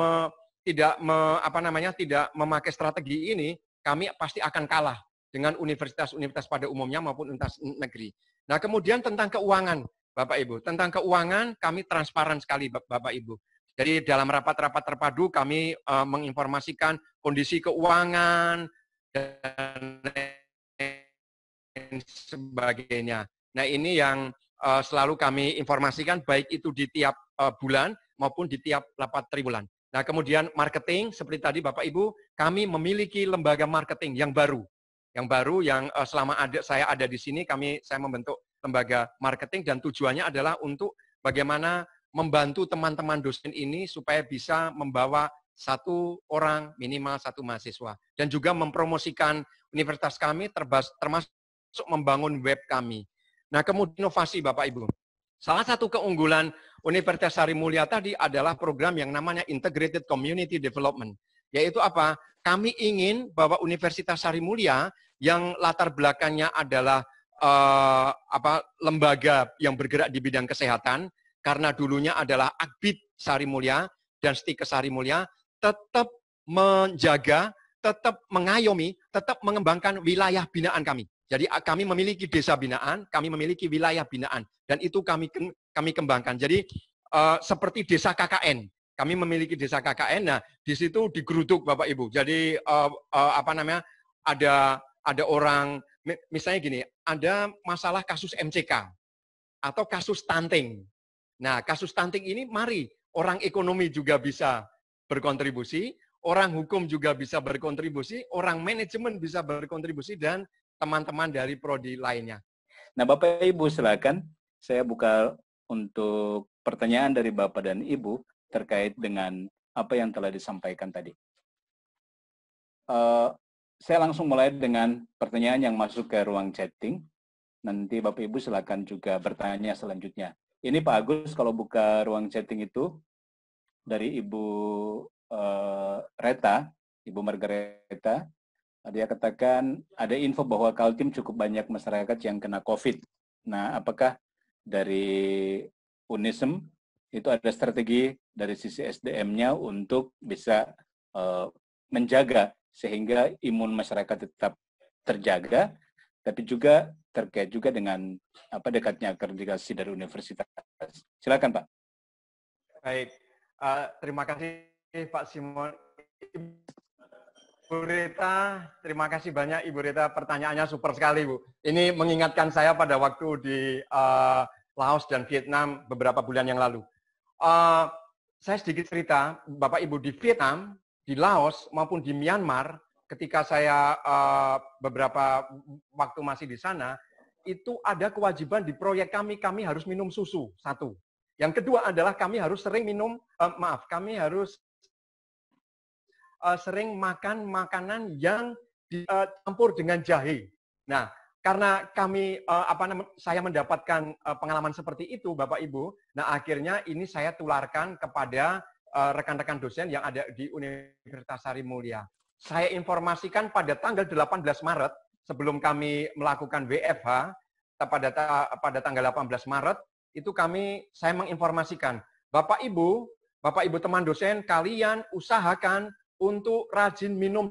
memakai strategi ini, kami pasti akan kalah dengan universitas-universitas pada umumnya maupun universitas negeri. Nah, kemudian tentang keuangan, Bapak Ibu. Tentang keuangan kami transparan sekali, Bapak Ibu. Jadi dalam rapat-rapat terpadu kami menginformasikan kondisi keuangan dan sebagainya. Nah, ini yang selalu kami informasikan baik itu di tiap bulan maupun di tiap rapat triwulan. Nah, kemudian marketing seperti tadi Bapak Ibu, kami memiliki lembaga marketing yang baru. Yang selama saya ada di sini saya membentuk lembaga marketing dan tujuannya adalah untuk bagaimana membantu teman-teman dosen ini supaya bisa membawa satu orang minimal satu mahasiswa dan juga mempromosikan universitas kami termasuk membangun web kami. Nah, kemudian inovasi Bapak Ibu. Salah satu keunggulan Universitas Sari Mulia tadi adalah program yang namanya Integrated Community Development. Yaitu apa? Kami ingin bahwa Universitas Sari Mulia yang latar belakangnya adalah lembaga yang bergerak di bidang kesehatan, karena dulunya adalah Akbid Sari Mulia dan Stikes Sari Mulia, tetap menjaga, tetap mengayomi, tetap mengembangkan wilayah binaan kami. Jadi kami memiliki desa binaan, kami memiliki wilayah binaan, dan itu kami kembangkan. Jadi seperti desa KKN, kami memiliki desa KKN. Nah, di situ digeruduk Bapak Ibu. Jadi ada orang, misalnya gini, ada masalah kasus MCK atau kasus stunting. Nah, kasus stunting ini mari orang ekonomi juga bisa berkontribusi, orang hukum juga bisa berkontribusi, orang manajemen bisa berkontribusi, dan teman-teman dari prodi lainnya. Nah, Bapak Ibu silakan saya buka untuk pertanyaan dari Bapak dan Ibu terkait dengan apa yang telah disampaikan tadi. Saya langsung mulai dengan pertanyaan yang masuk ke ruang chatting. Nanti Bapak Ibu silakan juga bertanya selanjutnya. Ini Pak Agus kalau buka ruang chatting itu dari Ibu Reta, Ibu Margareta. Dia katakan ada info bahwa Kaltim cukup banyak masyarakat yang kena COVID. Nah, apakah dari Unisem itu ada strategi dari sisi SDM-nya untuk bisa menjaga sehingga imun masyarakat tetap terjaga, tapi juga terkait juga dengan dekatnya akreditasi dari universitas. Silakan Pak. Baik, terima kasih Pak Simon. Ibu Rita, terima kasih banyak Ibu Rita, pertanyaannya super sekali Bu. Ini mengingatkan saya pada waktu di Laos dan Vietnam beberapa bulan yang lalu. Saya sedikit cerita, Bapak Ibu, di Vietnam, di Laos maupun di Myanmar, ketika saya beberapa waktu masih di sana, itu ada kewajiban di proyek kami harus minum susu, satu. Yang kedua adalah kami harus sering minum, kami harus sering makan makanan yang dicampur dengan jahe. Nah, karena saya mendapatkan pengalaman seperti itu, Bapak Ibu, nah akhirnya ini saya tularkan kepada rekan-rekan dosen yang ada di Universitas Sari Mulia. Saya informasikan pada tanggal 18 Maret, sebelum kami melakukan WFH, pada tanggal 18 Maret, itu saya menginformasikan, Bapak Ibu teman dosen, kalian usahakan untuk rajin minum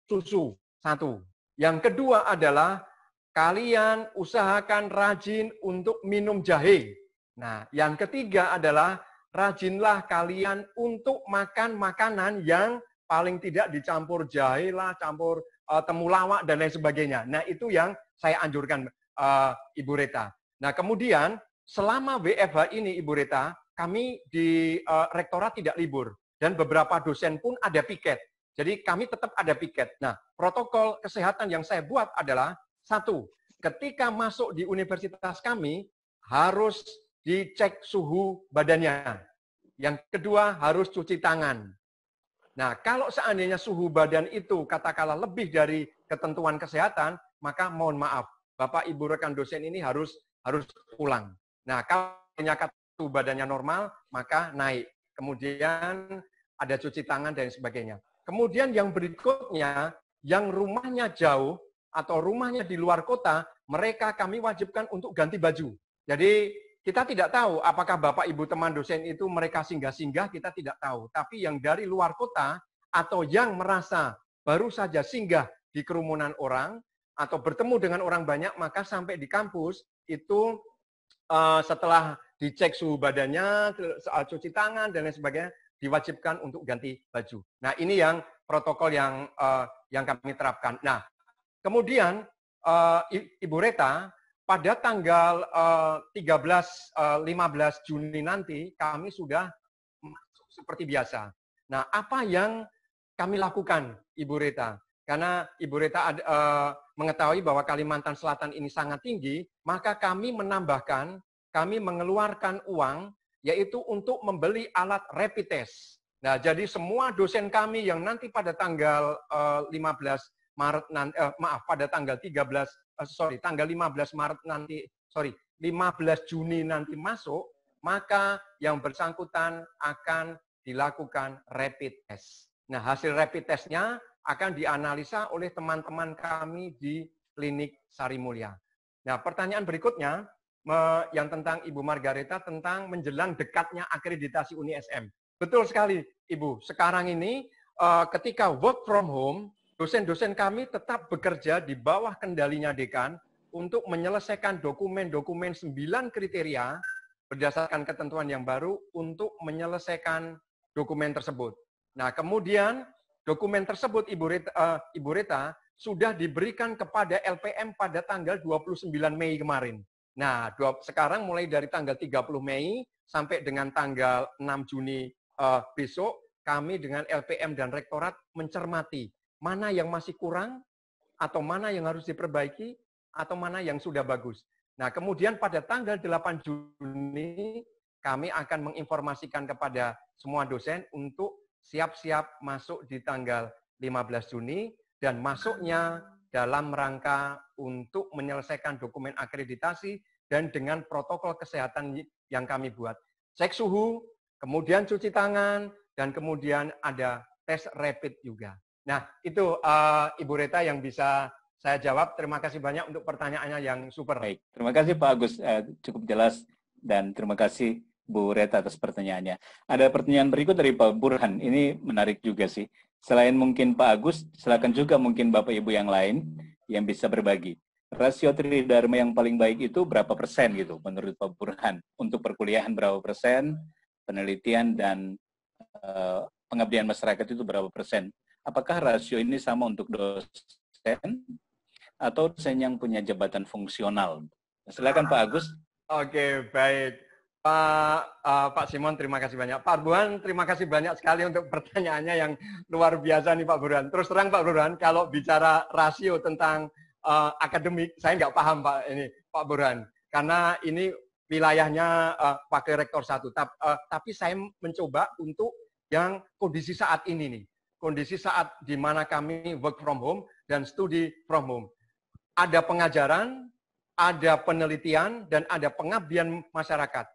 susu, satu. Yang kedua adalah kalian usahakan rajin untuk minum jahe. Nah, yang ketiga adalah rajinlah kalian untuk makan makanan yang paling tidak dicampur jahe lah, campur temulawak dan lain sebagainya. Nah, itu yang saya anjurkan Ibu Reta. Nah, kemudian selama WFH ini Ibu Reta, kami di rektorat tidak libur. Dan beberapa dosen pun ada piket. Jadi kami tetap ada piket. Nah, protokol kesehatan yang saya buat adalah, satu, ketika masuk di universitas kami, harus dicek suhu badannya. Yang kedua, harus cuci tangan. Nah, kalau seandainya suhu badan itu katakanlah lebih dari ketentuan kesehatan, maka mohon maaf, Bapak Ibu rekan dosen ini harus pulang. Nah, kalau suhu badannya normal, maka naik. Kemudian ada cuci tangan dan sebagainya. Kemudian yang berikutnya, yang rumahnya jauh atau rumahnya di luar kota, mereka kami wajibkan untuk ganti baju. Jadi kita tidak tahu apakah Bapak Ibu teman dosen itu mereka singgah-singgah, kita tidak tahu. Tapi yang dari luar kota atau yang merasa baru saja singgah di kerumunan orang atau bertemu dengan orang banyak, maka sampai di kampus itu setelah dicek suhu badannya, cuci tangan dan lain sebagainya, diwajibkan untuk ganti baju. Nah, ini yang protokol yang kami terapkan. Nah, kemudian Ibu Reta, pada tanggal 15 Juni nanti kami sudah masuk seperti biasa. Nah, apa yang kami lakukan, Ibu Reta? Karena Ibu Reta mengetahui bahwa Kalimantan Selatan ini sangat tinggi, maka kami menambahkan, kami mengeluarkan uang yaitu untuk membeli alat rapid test. Nah, jadi semua dosen kami yang nanti pada tanggal 15 Juni nanti masuk, maka yang bersangkutan akan dilakukan rapid test. Nah, hasil rapid testnya akan dianalisa oleh teman-teman kami di klinik Sari Mulia. Nah, pertanyaan berikutnya yang tentang Ibu Margareta tentang menjelang dekatnya akreditasi Uni SM. Betul sekali, Ibu. Sekarang ini ketika work from home, dosen-dosen kami tetap bekerja di bawah kendalinya dekan untuk menyelesaikan dokumen-dokumen 9 kriteria berdasarkan ketentuan yang baru untuk menyelesaikan dokumen tersebut. Nah, kemudian dokumen tersebut Ibu Reta sudah diberikan kepada LPM pada tanggal 29 Mei kemarin. Nah, sekarang mulai dari tanggal 30 Mei sampai dengan tanggal 6 Juni besok, kami dengan LPM dan Rektorat mencermati mana yang masih kurang, atau mana yang harus diperbaiki, atau mana yang sudah bagus. Nah, kemudian pada tanggal 8 Juni, kami akan menginformasikan kepada semua dosen untuk siap-siap masuk di tanggal 15 Juni, dan masuknya dalam rangka untuk menyelesaikan dokumen akreditasi dan dengan protokol kesehatan yang kami buat. Cek suhu, kemudian cuci tangan, dan kemudian ada tes rapid juga. Nah, itu Ibu Reta yang bisa saya jawab. Terima kasih banyak untuk pertanyaannya yang super. Baik, terima kasih Pak Agus, cukup jelas, dan terima kasih Bu Reta atas pertanyaannya. Ada pertanyaan berikut dari Pak Burhan, ini menarik juga sih. Selain mungkin Pak Agus, silakan juga mungkin Bapak Ibu yang lain yang bisa berbagi. Rasio tridharma yang paling baik itu berapa persen gitu menurut Pak Burhan? Untuk perkuliahan berapa persen, penelitian dan pengabdian masyarakat itu berapa persen? Apakah rasio ini sama untuk dosen atau dosen yang punya jabatan fungsional? Silakan Pak Agus. Oke, baik. Pak Simon, terima kasih banyak. Pak Burhan, terima kasih banyak sekali untuk pertanyaannya yang luar biasa nih Pak Burhan. Terus terang Pak Burhan, kalau bicara rasio tentang akademik, saya nggak paham Pak Burhan. Karena ini wilayahnya Wakil Rektor 1. Tapi saya mencoba untuk yang kondisi saat ini nih. Kondisi saat di mana kami work from home dan studi from home. Ada pengajaran, ada penelitian, dan ada pengabdian masyarakat.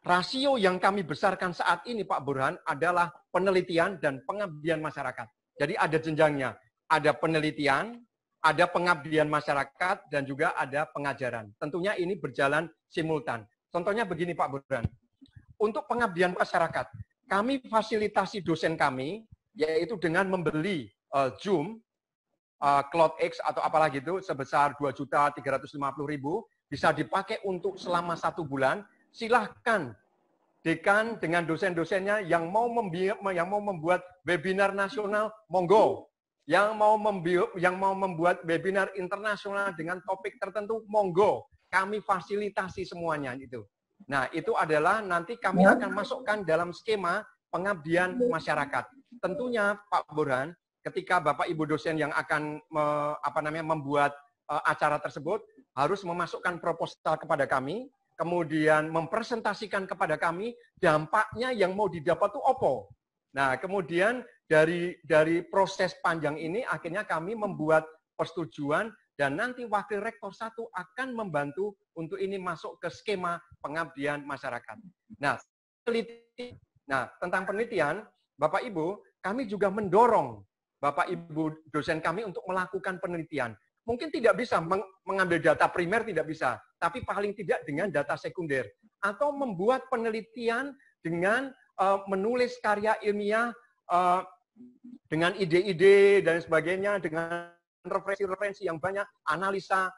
Rasio yang kami besarkan saat ini Pak Burhan adalah penelitian dan pengabdian masyarakat. Jadi ada jenjangnya. Ada penelitian, ada pengabdian masyarakat, dan juga ada pengajaran. Tentunya ini berjalan simultan. Contohnya begini Pak Burhan. Untuk pengabdian masyarakat, kami fasilitasi dosen kami, yaitu dengan membeli Zoom, CloudX atau apalah gitu, sebesar 2.350.000, bisa dipakai untuk selama 1 bulan. Silahkan dekan dengan dosen-dosennya yang mau membuat webinar nasional, monggo. Yang mau membuat webinar internasional dengan topik tertentu, monggo. Kami fasilitasi semuanya itu. Nah, itu adalah nanti kami akan masukkan dalam skema pengabdian masyarakat. Tentunya Pak Burhan, ketika Bapak Ibu dosen yang akan membuat acara tersebut harus memasukkan proposal kepada kami, kemudian mempresentasikan kepada kami dampaknya yang mau didapat itu apa. Nah, kemudian dari proses panjang ini akhirnya kami membuat persetujuan dan nanti wakil rektor 1 akan membantu untuk ini masuk ke skema pengabdian masyarakat. Nah, tentang penelitian, Bapak Ibu, kami juga mendorong Bapak Ibu dosen kami untuk melakukan penelitian. Mungkin tidak bisa mengambil data primer, tidak bisa, tapi paling tidak dengan data sekunder. Atau membuat penelitian dengan menulis karya ilmiah dengan ide-ide dan sebagainya, dengan referensi-referensi yang banyak, analisa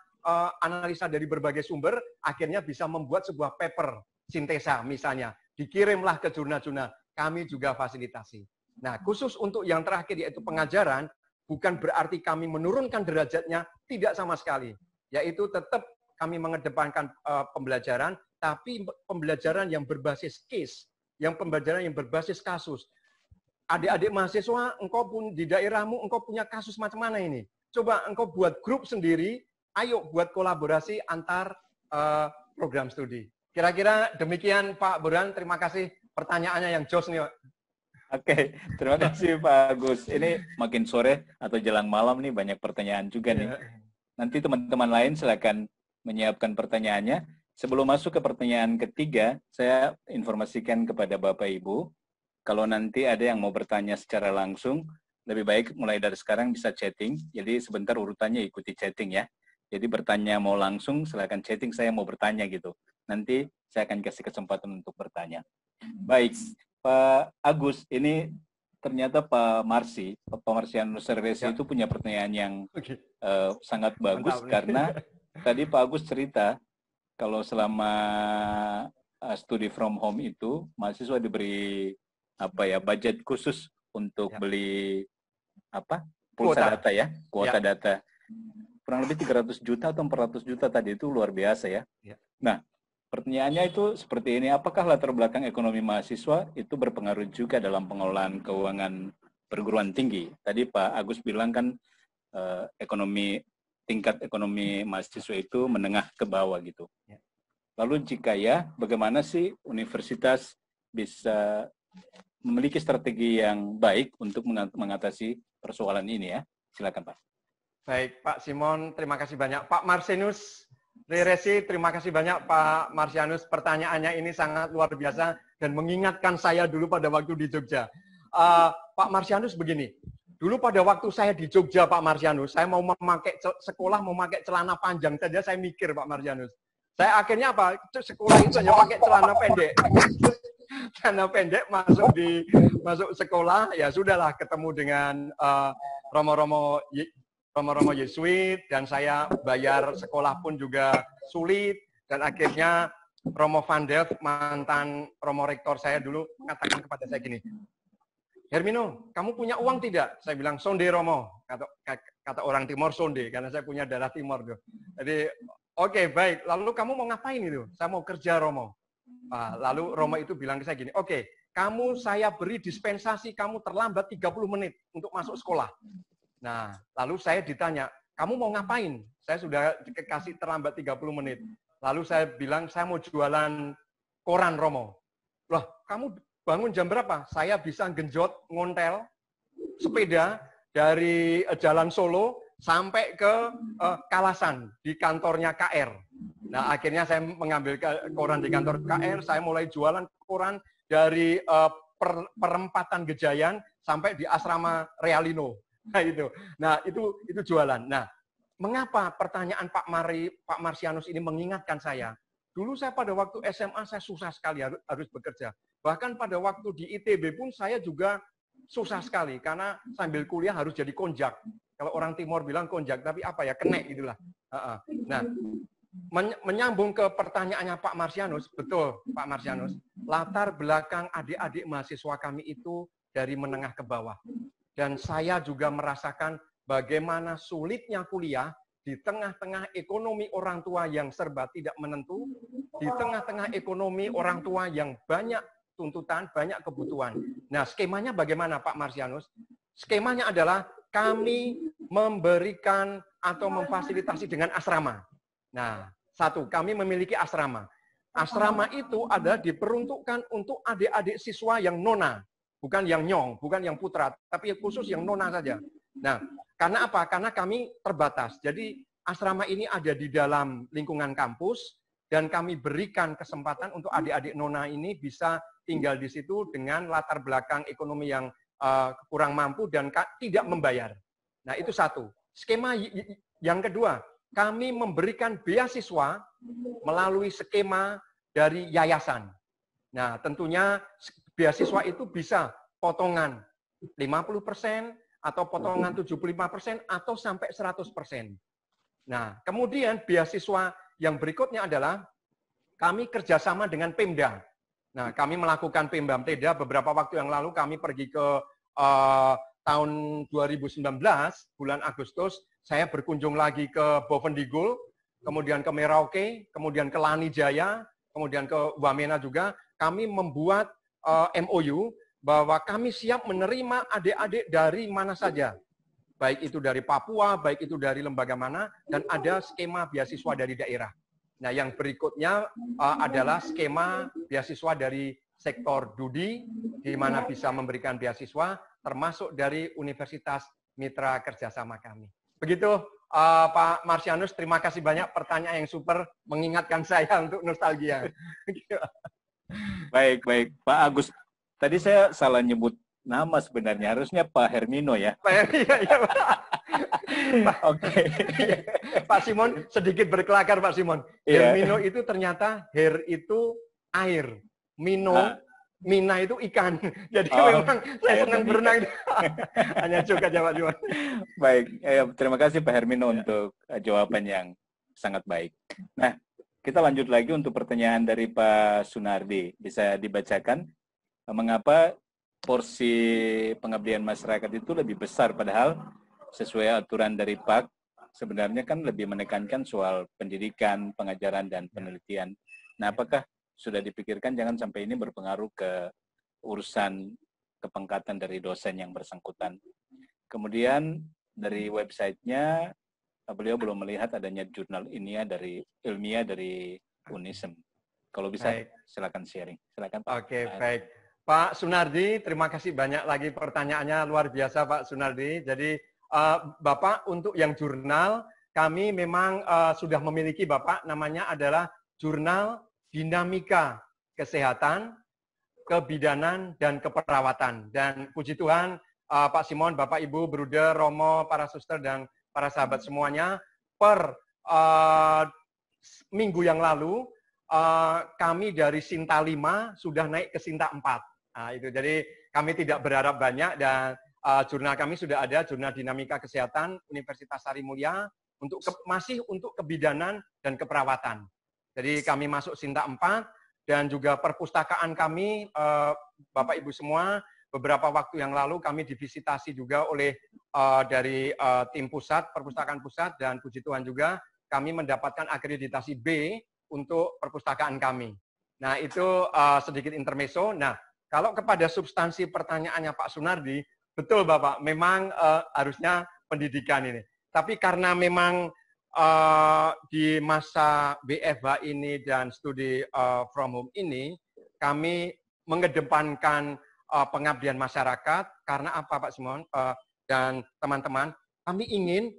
dari berbagai sumber, akhirnya bisa membuat sebuah paper sintesa misalnya. Dikirimlah ke jurnal-jurnal, kami juga fasilitasi. Nah, khusus untuk yang terakhir yaitu pengajaran, bukan berarti kami menurunkan derajatnya, tidak sama sekali. Yaitu tetap kami mengedepankan pembelajaran, tapi pembelajaran yang berbasis case, yang pembelajaran yang berbasis kasus. Adik-adik mahasiswa, engkau pun di daerahmu, engkau punya kasus macam mana ini? Coba engkau buat grup sendiri, ayo buat kolaborasi antar program studi. Kira-kira demikian Pak Burhan, terima kasih pertanyaannya yang jos nih. Oke, terima kasih Pak Agus. Ini makin sore atau jelang malam nih banyak pertanyaan juga nih. Nanti teman-teman lain silakan menyiapkan pertanyaannya. Sebelum masuk ke pertanyaan ketiga, saya informasikan kepada Bapak Ibu, kalau nanti ada yang mau bertanya secara langsung, lebih baik mulai dari sekarang bisa chatting. Jadi sebentar urutannya ikuti chatting ya. Jadi bertanya mau langsung, silakan chatting, saya mau bertanya gitu. Nanti saya akan kasih kesempatan untuk bertanya. Baik, Pak Agus, ini ternyata Pak Marsianus Servesi itu punya pertanyaan yang sangat bagus. Mantap, karena tadi Pak Agus cerita kalau selama studi from home itu mahasiswa diberi budget khusus untuk beli pulsa data ya, kuota data. Kurang lebih 300 juta atau 400 juta tadi, itu luar biasa ya. Nah, pertanyaannya itu seperti ini, apakah latar belakang ekonomi mahasiswa itu berpengaruh juga dalam pengelolaan keuangan perguruan tinggi? Tadi Pak Agus bilang kan tingkat ekonomi mahasiswa itu menengah ke bawah gitu. Lalu jika ya, bagaimana sih universitas bisa memiliki strategi yang baik untuk mengatasi persoalan ini ya? Silakan Pak. Baik, Pak Simon, terima kasih banyak. Pak Marsianus Reresi, terima kasih banyak Pak Marsianus. Pertanyaannya ini sangat luar biasa dan mengingatkan saya dulu pada waktu di Jogja. Pak Marsianus begini, dulu pada waktu saya di Jogja Pak Marsianus, saya mau memakai celana panjang saja saya mikir Pak Marsianus. Saya akhirnya sekolah itu hanya pakai celana pendek. Celana pendek masuk sekolah, ya sudahlah ketemu dengan romo-romo Yesuit, dan saya bayar sekolah pun juga sulit, dan akhirnya Romo Van Delft, mantan Romo Rektor saya dulu, mengatakan kepada saya gini, Hermino, kamu punya uang tidak? Saya bilang, sonde Romo, kata orang Timor sonde, karena saya punya darah Timor. Jadi, oke, baik, lalu kamu mau ngapain itu? Saya mau kerja Romo. Lalu Romo itu bilang ke saya gini, oke, saya beri dispensasi, kamu terlambat 30 menit untuk masuk sekolah. Nah, lalu saya ditanya, kamu mau ngapain? Saya sudah dikasih terlambat 30 menit. Lalu saya bilang, saya mau jualan koran Romo. Loh, kamu bangun jam berapa? Saya bisa genjot, ngontel, sepeda dari Jalan Solo sampai ke Kalasan, di kantornya KR. Nah, akhirnya saya mengambil koran di kantor KR, saya mulai jualan koran dari perempatan Gejayan sampai di asrama Realino. Nah, itu jualan. Nah, mengapa pertanyaan Pak Marsianus ini mengingatkan saya? Dulu saya pada waktu SMA saya susah sekali harus bekerja. Bahkan pada waktu di ITB pun saya juga susah sekali karena sambil kuliah harus jadi konjak. Kalau orang Timor bilang konjak, tapi apa ya, kenek itulah. Nah, menyambung ke pertanyaannya Pak Marsianus, betul Pak Marsianus, latar belakang adik-adik mahasiswa kami itu dari menengah ke bawah. Dan saya juga merasakan bagaimana sulitnya kuliah di tengah-tengah ekonomi orang tua yang serba tidak menentu, di tengah-tengah ekonomi orang tua yang banyak tuntutan, banyak kebutuhan. Nah, skemanya bagaimana Pak Marsianus? Skemanya adalah kami memberikan atau memfasilitasi dengan asrama. Nah, satu, kami memiliki asrama. Asrama itu ada diperuntukkan untuk adik-adik siswa yang nona. bukan yang nyong, bukan yang putra, tapi khusus yang nona saja. Nah, karena apa? Karena kami terbatas. Jadi asrama ini ada di dalam lingkungan kampus dan kami berikan kesempatan untuk adik-adik nona ini bisa tinggal di situ dengan latar belakang ekonomi yang kurang mampu dan tidak membayar. Nah, itu satu. Skema yang kedua, kami memberikan beasiswa melalui skema dari yayasan. Nah, tentunya beasiswa itu bisa potongan 50% atau potongan 75% atau sampai 100%. Nah, kemudian beasiswa yang berikutnya adalah kami kerjasama dengan Pemda. Nah, kami melakukan Pemda beberapa waktu yang lalu kami pergi ke tahun 2019, bulan Agustus, saya berkunjung lagi ke Bovendigul, kemudian ke Merauke, kemudian ke Lanijaya, kemudian ke Wamena juga. Kami membuat MOU bahwa kami siap menerima adik-adik dari mana saja. Baik itu dari Papua, baik itu dari lembaga mana, dan ada skema beasiswa dari daerah. Nah, yang berikutnya adalah skema beasiswa dari sektor Dudi, di mana bisa memberikan beasiswa, termasuk dari Universitas Mitra Kerjasama kami. Begitu, Pak Marsianus, terima kasih banyak pertanyaan yang super mengingatkan saya untuk nostalgia. Baik, Pak Agus. Tadi saya salah nyebut nama sebenarnya, harusnya Pak Hermino ya. Iya, Pak. Oke. Pak Simon sedikit berkelakar, Pak Simon. Hermino itu ternyata her itu air, mino, mina itu ikan. Jadi memang saya senang berenang. Hanya juga jawab. Baik, terima kasih Pak Hermino untuk jawaban yang sangat baik. Nah, kita lanjut lagi untuk pertanyaan dari Pak Sunardi. Bisa dibacakan, mengapa porsi pengabdian masyarakat itu lebih besar, padahal sesuai aturan dari PAK, sebenarnya kan lebih menekankan soal pendidikan, pengajaran, dan penelitian. Nah, apakah sudah dipikirkan jangan sampai ini berpengaruh ke urusan kepangkatan dari dosen yang bersangkutan? Kemudian dari websitenya, beliau belum melihat adanya jurnal ilmiah dari UNISEM. Kalau bisa, silakan sharing. Silakan Pak. Oke, baik. Pak Sunardi, terima kasih banyak lagi pertanyaannya, luar biasa Pak Sunardi. Jadi Bapak untuk yang jurnal, kami memang sudah memiliki Bapak, namanya adalah Jurnal Dinamika Kesehatan, Kebidanan, dan Keperawatan. Dan puji Tuhan, Pak Simon, Bapak, Ibu, Bruder, Romo, para suster, dan para sahabat semuanya, per minggu yang lalu, kami dari Sinta 5 sudah naik ke Sinta 4. Nah, itu. Jadi kami tidak berharap banyak dan jurnal kami sudah ada, Jurnal Dinamika Kesehatan Universitas Sari Mulia, masih untuk kebidanan dan keperawatan. Jadi kami masuk Sinta 4 dan juga perpustakaan kami, Bapak Ibu semua, beberapa waktu yang lalu kami divisitasi juga oleh dari tim pusat, perpustakaan pusat, dan puji Tuhan juga kami mendapatkan akreditasi B untuk perpustakaan kami. Nah, itu sedikit intermezzo. Nah, kalau kepada substansi pertanyaannya Pak Sunardi, betul Bapak, memang harusnya pendidikan ini. Tapi karena memang di masa BFH ini dan studi from home ini, kami mengedepankan pengabdian masyarakat. Karena apa Pak Simon dan teman-teman? Kami ingin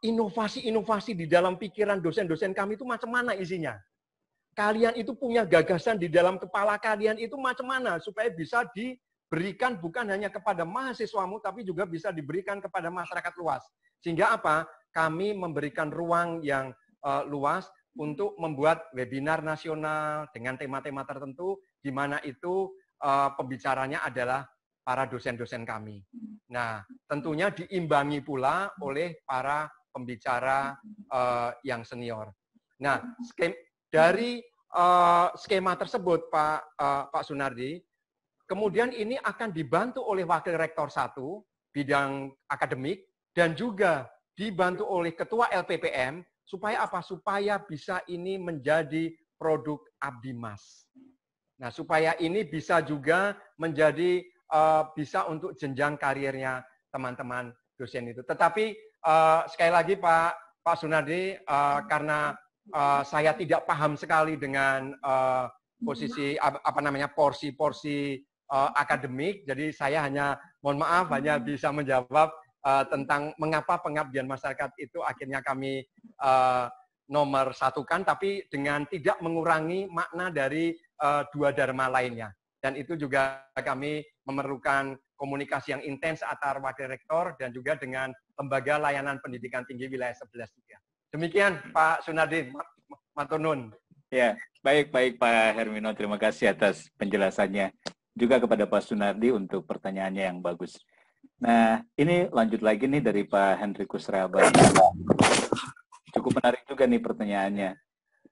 inovasi-inovasi di dalam pikiran dosen-dosen kami itu macam mana isinya. Kalian itu punya gagasan di dalam kepala kalian itu macam mana supaya bisa diberikan bukan hanya kepada mahasiswamu tapi juga bisa diberikan kepada masyarakat luas. Sehingga apa? Kami memberikan ruang yang luas untuk membuat webinar nasional dengan tema-tema tertentu di mana itu pembicaranya adalah para dosen-dosen kami. Nah, tentunya diimbangi pula oleh para pembicara yang senior. Nah, dari skema tersebut, Pak Sunardi, kemudian ini akan dibantu oleh Wakil Rektor 1, bidang akademik, dan juga dibantu oleh Ketua LPPM, supaya apa? Supaya bisa ini menjadi produk Abdi Mas. Nah, supaya ini bisa juga menjadi bisa untuk jenjang karirnya teman-teman dosen itu. Tetapi sekali lagi Pak Sunardi, karena saya tidak paham sekali dengan posisi porsi-porsi akademik, jadi saya hanya, mohon maaf, hanya bisa menjawab tentang mengapa pengabdian masyarakat itu akhirnya kami nomor satukan, tapi dengan tidak mengurangi makna dari dua dharma lainnya. Dan itu juga kami memerlukan komunikasi yang intens antar wakil rektor dan juga dengan Lembaga Layanan Pendidikan Tinggi Wilayah 11 juga. Demikian Pak Sunardi, matur nuwun. Ya, baik Pak Hermino, terima kasih atas penjelasannya. Juga kepada Pak Sunardi untuk pertanyaannya yang bagus. Nah, ini lanjut lagi nih dari Pak Hendrikus Raba. Cukup menarik juga nih pertanyaannya.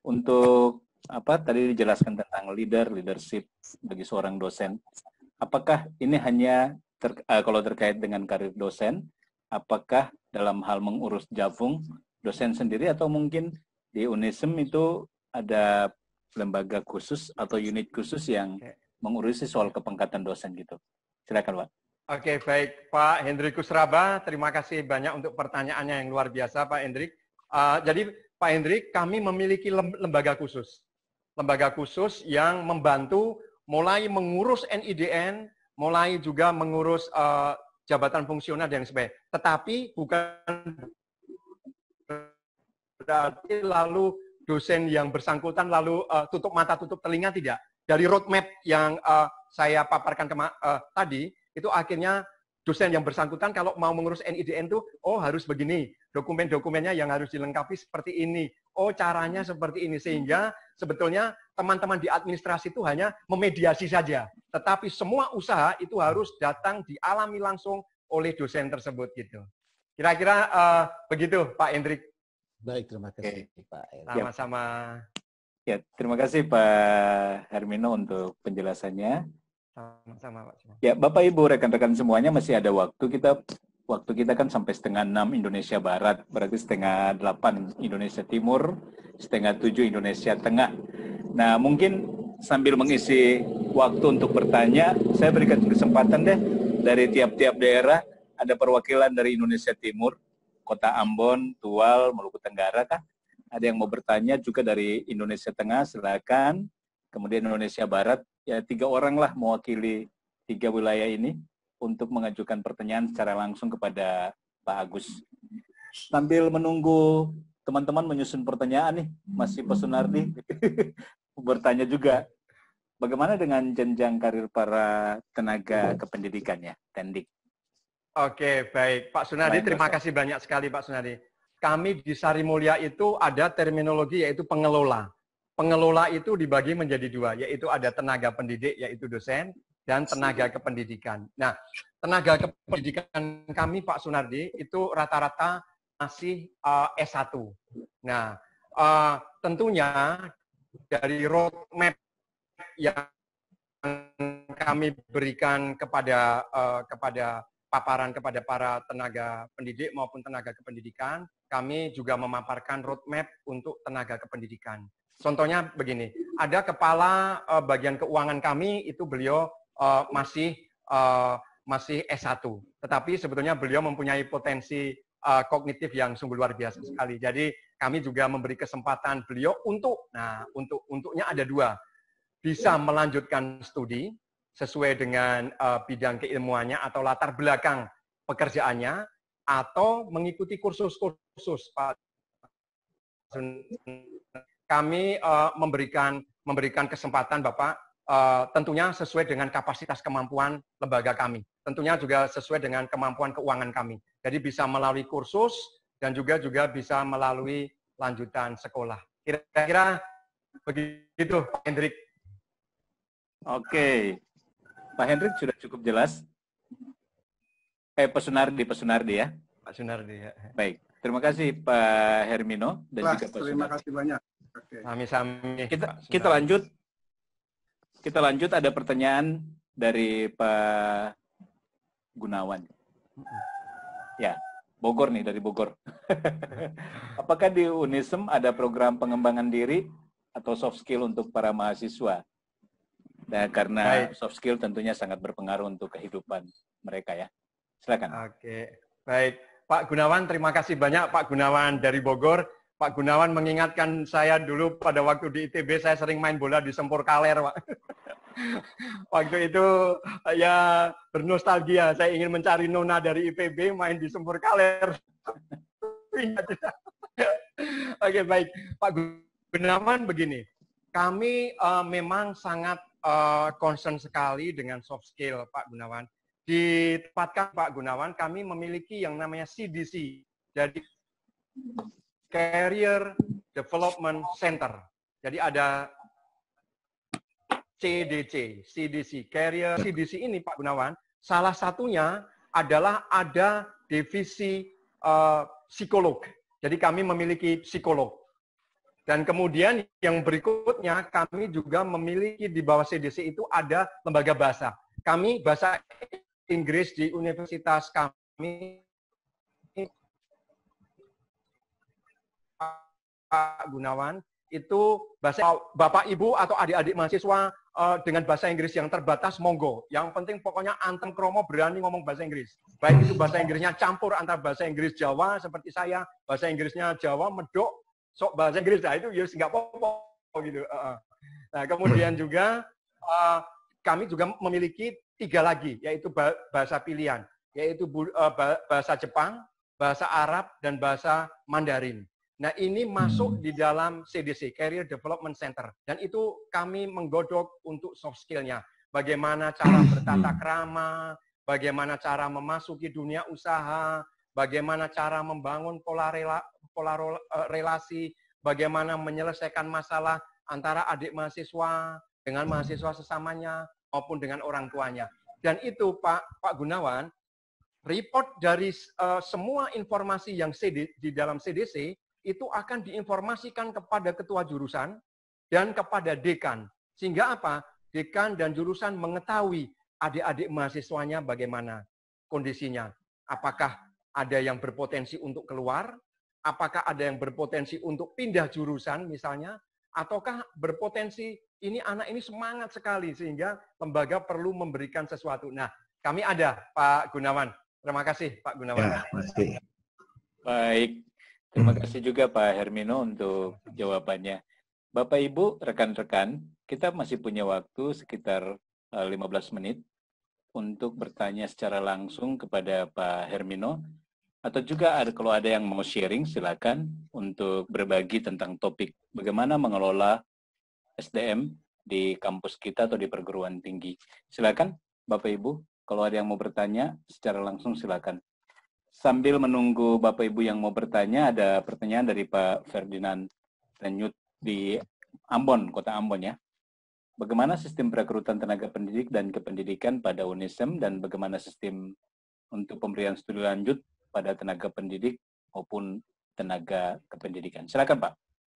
Untuk apa tadi dijelaskan tentang leadership bagi seorang dosen. Apakah ini hanya kalau terkait dengan karir dosen, apakah dalam hal mengurus Javung dosen sendiri atau mungkin di Unisem itu ada lembaga khusus atau unit khusus yang mengurusi soal kepangkatan dosen gitu. Silakan, Pak. Oke, baik Pak Hendrikus Raba, terima kasih banyak untuk pertanyaannya yang luar biasa Pak Hendrik. Jadi Pak Hendrik, kami memiliki lembaga khusus. Lembaga khusus yang membantu mulai mengurus NIDN, mulai juga mengurus jabatan fungsional dan sebagainya. Tetapi bukan berarti lalu dosen yang bersangkutan lalu tutup mata, tutup telinga, tidak. Dari roadmap yang saya paparkan tadi, itu akhirnya dosen yang bersangkutan kalau mau mengurus NIDN itu, oh harus begini, dokumen-dokumennya yang harus dilengkapi seperti ini, oh caranya seperti ini, sehingga sebetulnya teman-teman di administrasi itu hanya memediasi saja, tetapi semua usaha itu harus datang dialami langsung oleh dosen tersebut gitu. Kira-kira begitu Pak Hendrik. Baik, terima kasih Pak. Sama-sama. Ya, terima kasih Pak Hermino untuk penjelasannya. Sama-sama Pak. Ya, Bapak Ibu, rekan-rekan semuanya masih ada waktu kita kan sampai 5:30 Indonesia Barat, berarti 5:30 Indonesia Timur, 6:30 Indonesia Tengah. Nah, mungkin sambil mengisi waktu untuk bertanya, saya berikan kesempatan deh dari tiap-tiap daerah, ada perwakilan dari Indonesia Timur, Kota Ambon, Tual, Maluku Tenggara kah? Ada yang mau bertanya juga dari Indonesia Tengah, silakan. Kemudian Indonesia Barat, ya 3 orang lah mewakili 3 wilayah ini untuk mengajukan pertanyaan secara langsung kepada Pak Agus. Sambil menunggu teman-teman menyusun pertanyaan nih, masih Pak Sunardi bertanya juga, bagaimana dengan jenjang karir para tenaga kependidikannya, Tendik? Oke, baik. Pak Sunardi, terima kasih banyak sekali Pak Sunardi. Kami di Sari Mulia itu ada terminologi yaitu pengelola. Pengelola itu dibagi menjadi 2, yaitu ada tenaga pendidik, yaitu dosen, dan tenaga kependidikan. Nah, tenaga kependidikan kami, Pak Sunardi, itu rata-rata masih S1. Nah, tentunya dari roadmap yang kami berikan kepada paparan kepada para tenaga pendidik maupun tenaga kependidikan, kami juga memaparkan roadmap untuk tenaga kependidikan. Contohnya begini, ada kepala bagian keuangan kami, itu beliau masih S1, tetapi sebetulnya beliau mempunyai potensi kognitif yang sungguh luar biasa sekali. Jadi kami juga memberi kesempatan beliau untuknya ada 2, bisa melanjutkan studi sesuai dengan bidang keilmuannya atau latar belakang pekerjaannya, atau mengikuti kursus-kursus Pak. Kami memberikan kesempatan Bapak, tentunya sesuai dengan kapasitas kemampuan lembaga kami. Tentunya juga sesuai dengan kemampuan keuangan kami. Jadi bisa melalui kursus dan juga bisa melalui lanjutan sekolah. Kira-kira begitu, Pak Hendrik. Oke, Pak Hendrik sudah cukup jelas. Pak Sunardi ya. Pak Sunardi ya. Baik, terima kasih Pak Hermino dan juga Pak Sunardi. Terima kasih banyak. Sami-sami. Kita lanjut, ada pertanyaan dari Pak Gunawan. Ya, Bogor nih, dari Bogor. Apakah di Unisem ada program pengembangan diri atau soft skill untuk para mahasiswa? Nah, karena soft skill tentunya sangat berpengaruh untuk kehidupan mereka ya. Silakan. Oke, baik. Pak Gunawan, terima kasih banyak Pak Gunawan dari Bogor. Pak Gunawan mengingatkan saya dulu pada waktu di ITB, saya sering main bola di Sempur Kaler, Pak. Waktu itu ya bernostalgia, saya ingin mencari nona dari IPB main di Sempur Kaler. Oke, baik. Pak Gunawan begini, kami memang sangat concern sekali dengan soft skill, Pak Gunawan. Di tempat kami, Pak Gunawan, kami memiliki yang namanya CDC, jadi Career Development Center. Jadi ada CDC, Career CDC ini Pak Gunawan, salah satunya adalah ada divisi psikolog. Jadi kami memiliki psikolog. Dan kemudian yang berikutnya kami juga memiliki di bawah CDC itu ada lembaga bahasa. Kami bahasa Inggris di universitas kami, Pak Gunawan, itu bahasa Bapak Ibu atau adik-adik mahasiswa dengan bahasa Inggris yang terbatas, monggo. Yang penting pokoknya antem kromo berani ngomong bahasa Inggris. Baik itu bahasa Inggrisnya campur antara bahasa Inggris Jawa seperti saya, bahasa Inggrisnya Jawa medok, sok bahasa Inggris, nah itu ya nggak apa-apa gitu. Nah kemudian juga kami juga memiliki 3 lagi, yaitu bahasa pilihan, yaitu bahasa Jepang, bahasa Arab, dan bahasa Mandarin. Nah, ini masuk di dalam CDC, Career Development Center. Dan itu kami menggodok untuk soft skill-nya. Bagaimana cara bertata krama, bagaimana cara memasuki dunia usaha, bagaimana cara membangun pola relasi, bagaimana menyelesaikan masalah antara adik mahasiswa dengan mahasiswa sesamanya, maupun dengan orang tuanya. Dan itu, Pak Gunawan, report dari semua informasi yang di dalam CDC, itu akan diinformasikan kepada ketua jurusan dan kepada dekan. Sehingga apa? Dekan dan jurusan mengetahui adik-adik mahasiswanya bagaimana kondisinya. Apakah ada yang berpotensi untuk keluar? Apakah ada yang berpotensi untuk pindah jurusan misalnya? Ataukah berpotensi ini anak ini semangat sekali sehingga lembaga perlu memberikan sesuatu. Nah, kami ada, Pak Gunawan. Terima kasih, Pak Gunawan. Ya, pasti. Baik. Terima kasih juga Pak Hermino untuk jawabannya. Bapak Ibu, rekan-rekan, kita masih punya waktu sekitar 15 menit untuk bertanya secara langsung kepada Pak Hermino. Atau juga kalau ada yang mau sharing, silakan untuk berbagi tentang topik bagaimana mengelola SDM di kampus kita atau di perguruan tinggi. Silakan Bapak Ibu, kalau ada yang mau bertanya secara langsung silakan. Sambil menunggu Bapak Ibu yang mau bertanya, ada pertanyaan dari Pak Ferdinand Renyut di Ambon, Kota Ambon ya. Bagaimana sistem perekrutan tenaga pendidik dan kependidikan pada UNISEM dan bagaimana sistem untuk pemberian studi lanjut pada tenaga pendidik maupun tenaga kependidikan? Silakan Pak,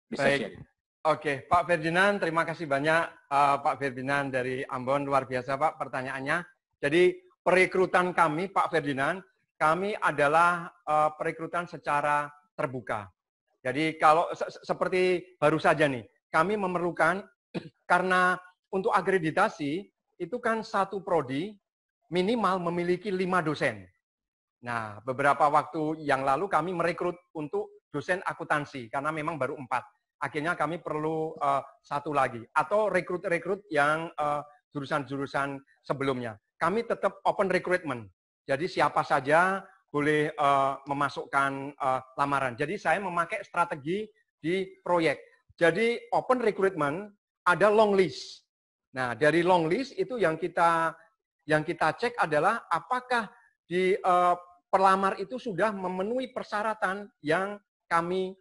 bisa share. Oke, Pak Ferdinand, terima kasih banyak Pak Ferdinand dari Ambon, luar biasa Pak pertanyaannya. Jadi perekrutan kami Pak Ferdinand, kami adalah perekrutan secara terbuka. Jadi kalau seperti baru saja nih, kami memerlukan, karena untuk akreditasi, itu kan satu prodi minimal memiliki 5 dosen. Nah, beberapa waktu yang lalu kami merekrut untuk dosen akuntansi, karena memang baru 4. Akhirnya kami perlu 1 lagi. Atau rekrut-rekrut yang jurusan-jurusan sebelumnya. Kami tetap open recruitment. Jadi siapa saja boleh memasukkan lamaran. Jadi saya memakai strategi di proyek. Jadi open recruitment ada long list. Nah dari long list itu yang kita cek adalah apakah di pelamar itu sudah memenuhi persyaratan yang kami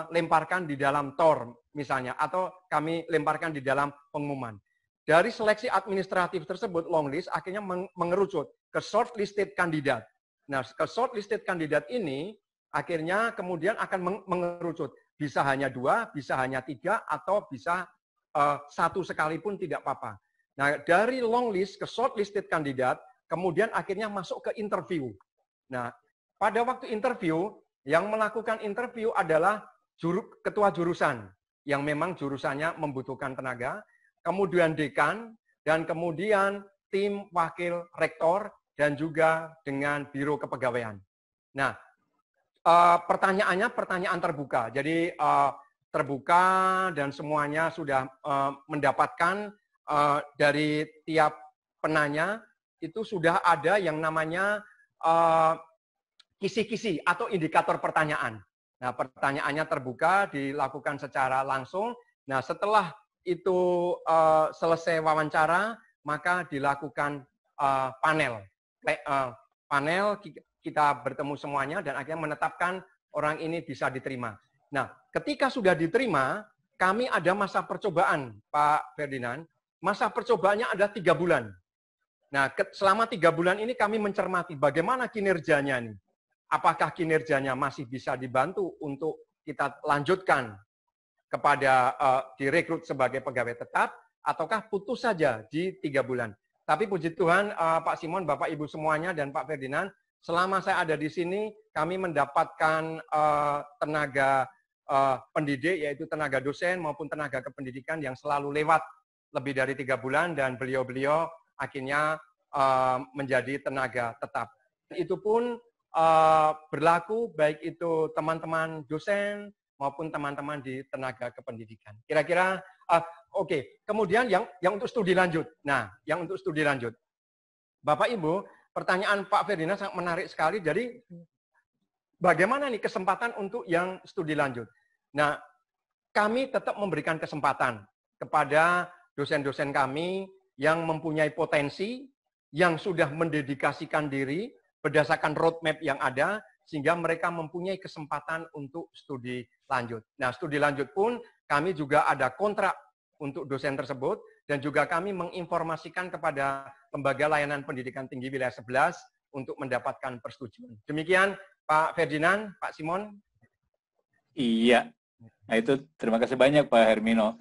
lemparkan di dalam TOR misalnya atau kami lemparkan di dalam pengumuman. Dari seleksi administratif tersebut, long list, akhirnya mengerucut ke shortlisted kandidat. Nah, ke shortlisted kandidat ini, akhirnya kemudian akan mengerucut. Bisa hanya 2, bisa hanya 3, atau bisa 1 sekalipun tidak apa-apa. Nah, dari long list ke shortlisted kandidat, kemudian akhirnya masuk ke interview. Nah, pada waktu interview, yang melakukan interview adalah ketua jurusan, yang memang jurusannya membutuhkan tenaga, kemudian dekan, dan kemudian tim wakil rektor, dan juga dengan biro kepegawaian. Nah, pertanyaannya pertanyaan terbuka. Jadi terbuka dan semuanya sudah mendapatkan dari tiap penanya itu sudah ada yang namanya kisi-kisi atau indikator pertanyaan. Nah, pertanyaannya terbuka, dilakukan secara langsung. Nah, setelah itu selesai wawancara, maka dilakukan panel. Panel kita bertemu semuanya dan akhirnya menetapkan orang ini bisa diterima. Nah, ketika sudah diterima, kami ada masa percobaan, Pak Ferdinand. Masa percobaannya ada 3 bulan. Nah, selama 3 bulan ini kami mencermati bagaimana kinerjanya nih. Apakah kinerjanya masih bisa dibantu untuk kita lanjutkan kepada direkrut sebagai pegawai tetap, ataukah putus saja di 3 bulan. Tapi puji Tuhan, Pak Simon, Bapak Ibu semuanya, dan Pak Ferdinand, selama saya ada di sini, kami mendapatkan tenaga pendidik, yaitu tenaga dosen maupun tenaga kependidikan yang selalu lewat lebih dari 3 bulan, dan beliau-beliau akhirnya menjadi tenaga tetap. Itu pun berlaku baik itu teman-teman dosen maupun teman-teman di tenaga kependidikan. Kira-kira oke. Kemudian yang untuk studi lanjut. Nah, yang untuk studi lanjut. Bapak Ibu, pertanyaan Pak Ferdinand sangat menarik sekali. Jadi bagaimana nih kesempatan untuk yang studi lanjut? Nah, kami tetap memberikan kesempatan kepada dosen-dosen kami yang mempunyai potensi, yang sudah mendedikasikan diri berdasarkan roadmap yang ada, sehingga mereka mempunyai kesempatan untuk studi lanjut. Nah, studi lanjut pun kami juga ada kontrak untuk dosen tersebut, dan juga kami menginformasikan kepada Lembaga Layanan Pendidikan Tinggi Wilayah 11 untuk mendapatkan persetujuan. Demikian, Pak Ferdinand, Pak Simon. Iya, nah itu terima kasih banyak Pak Hermino.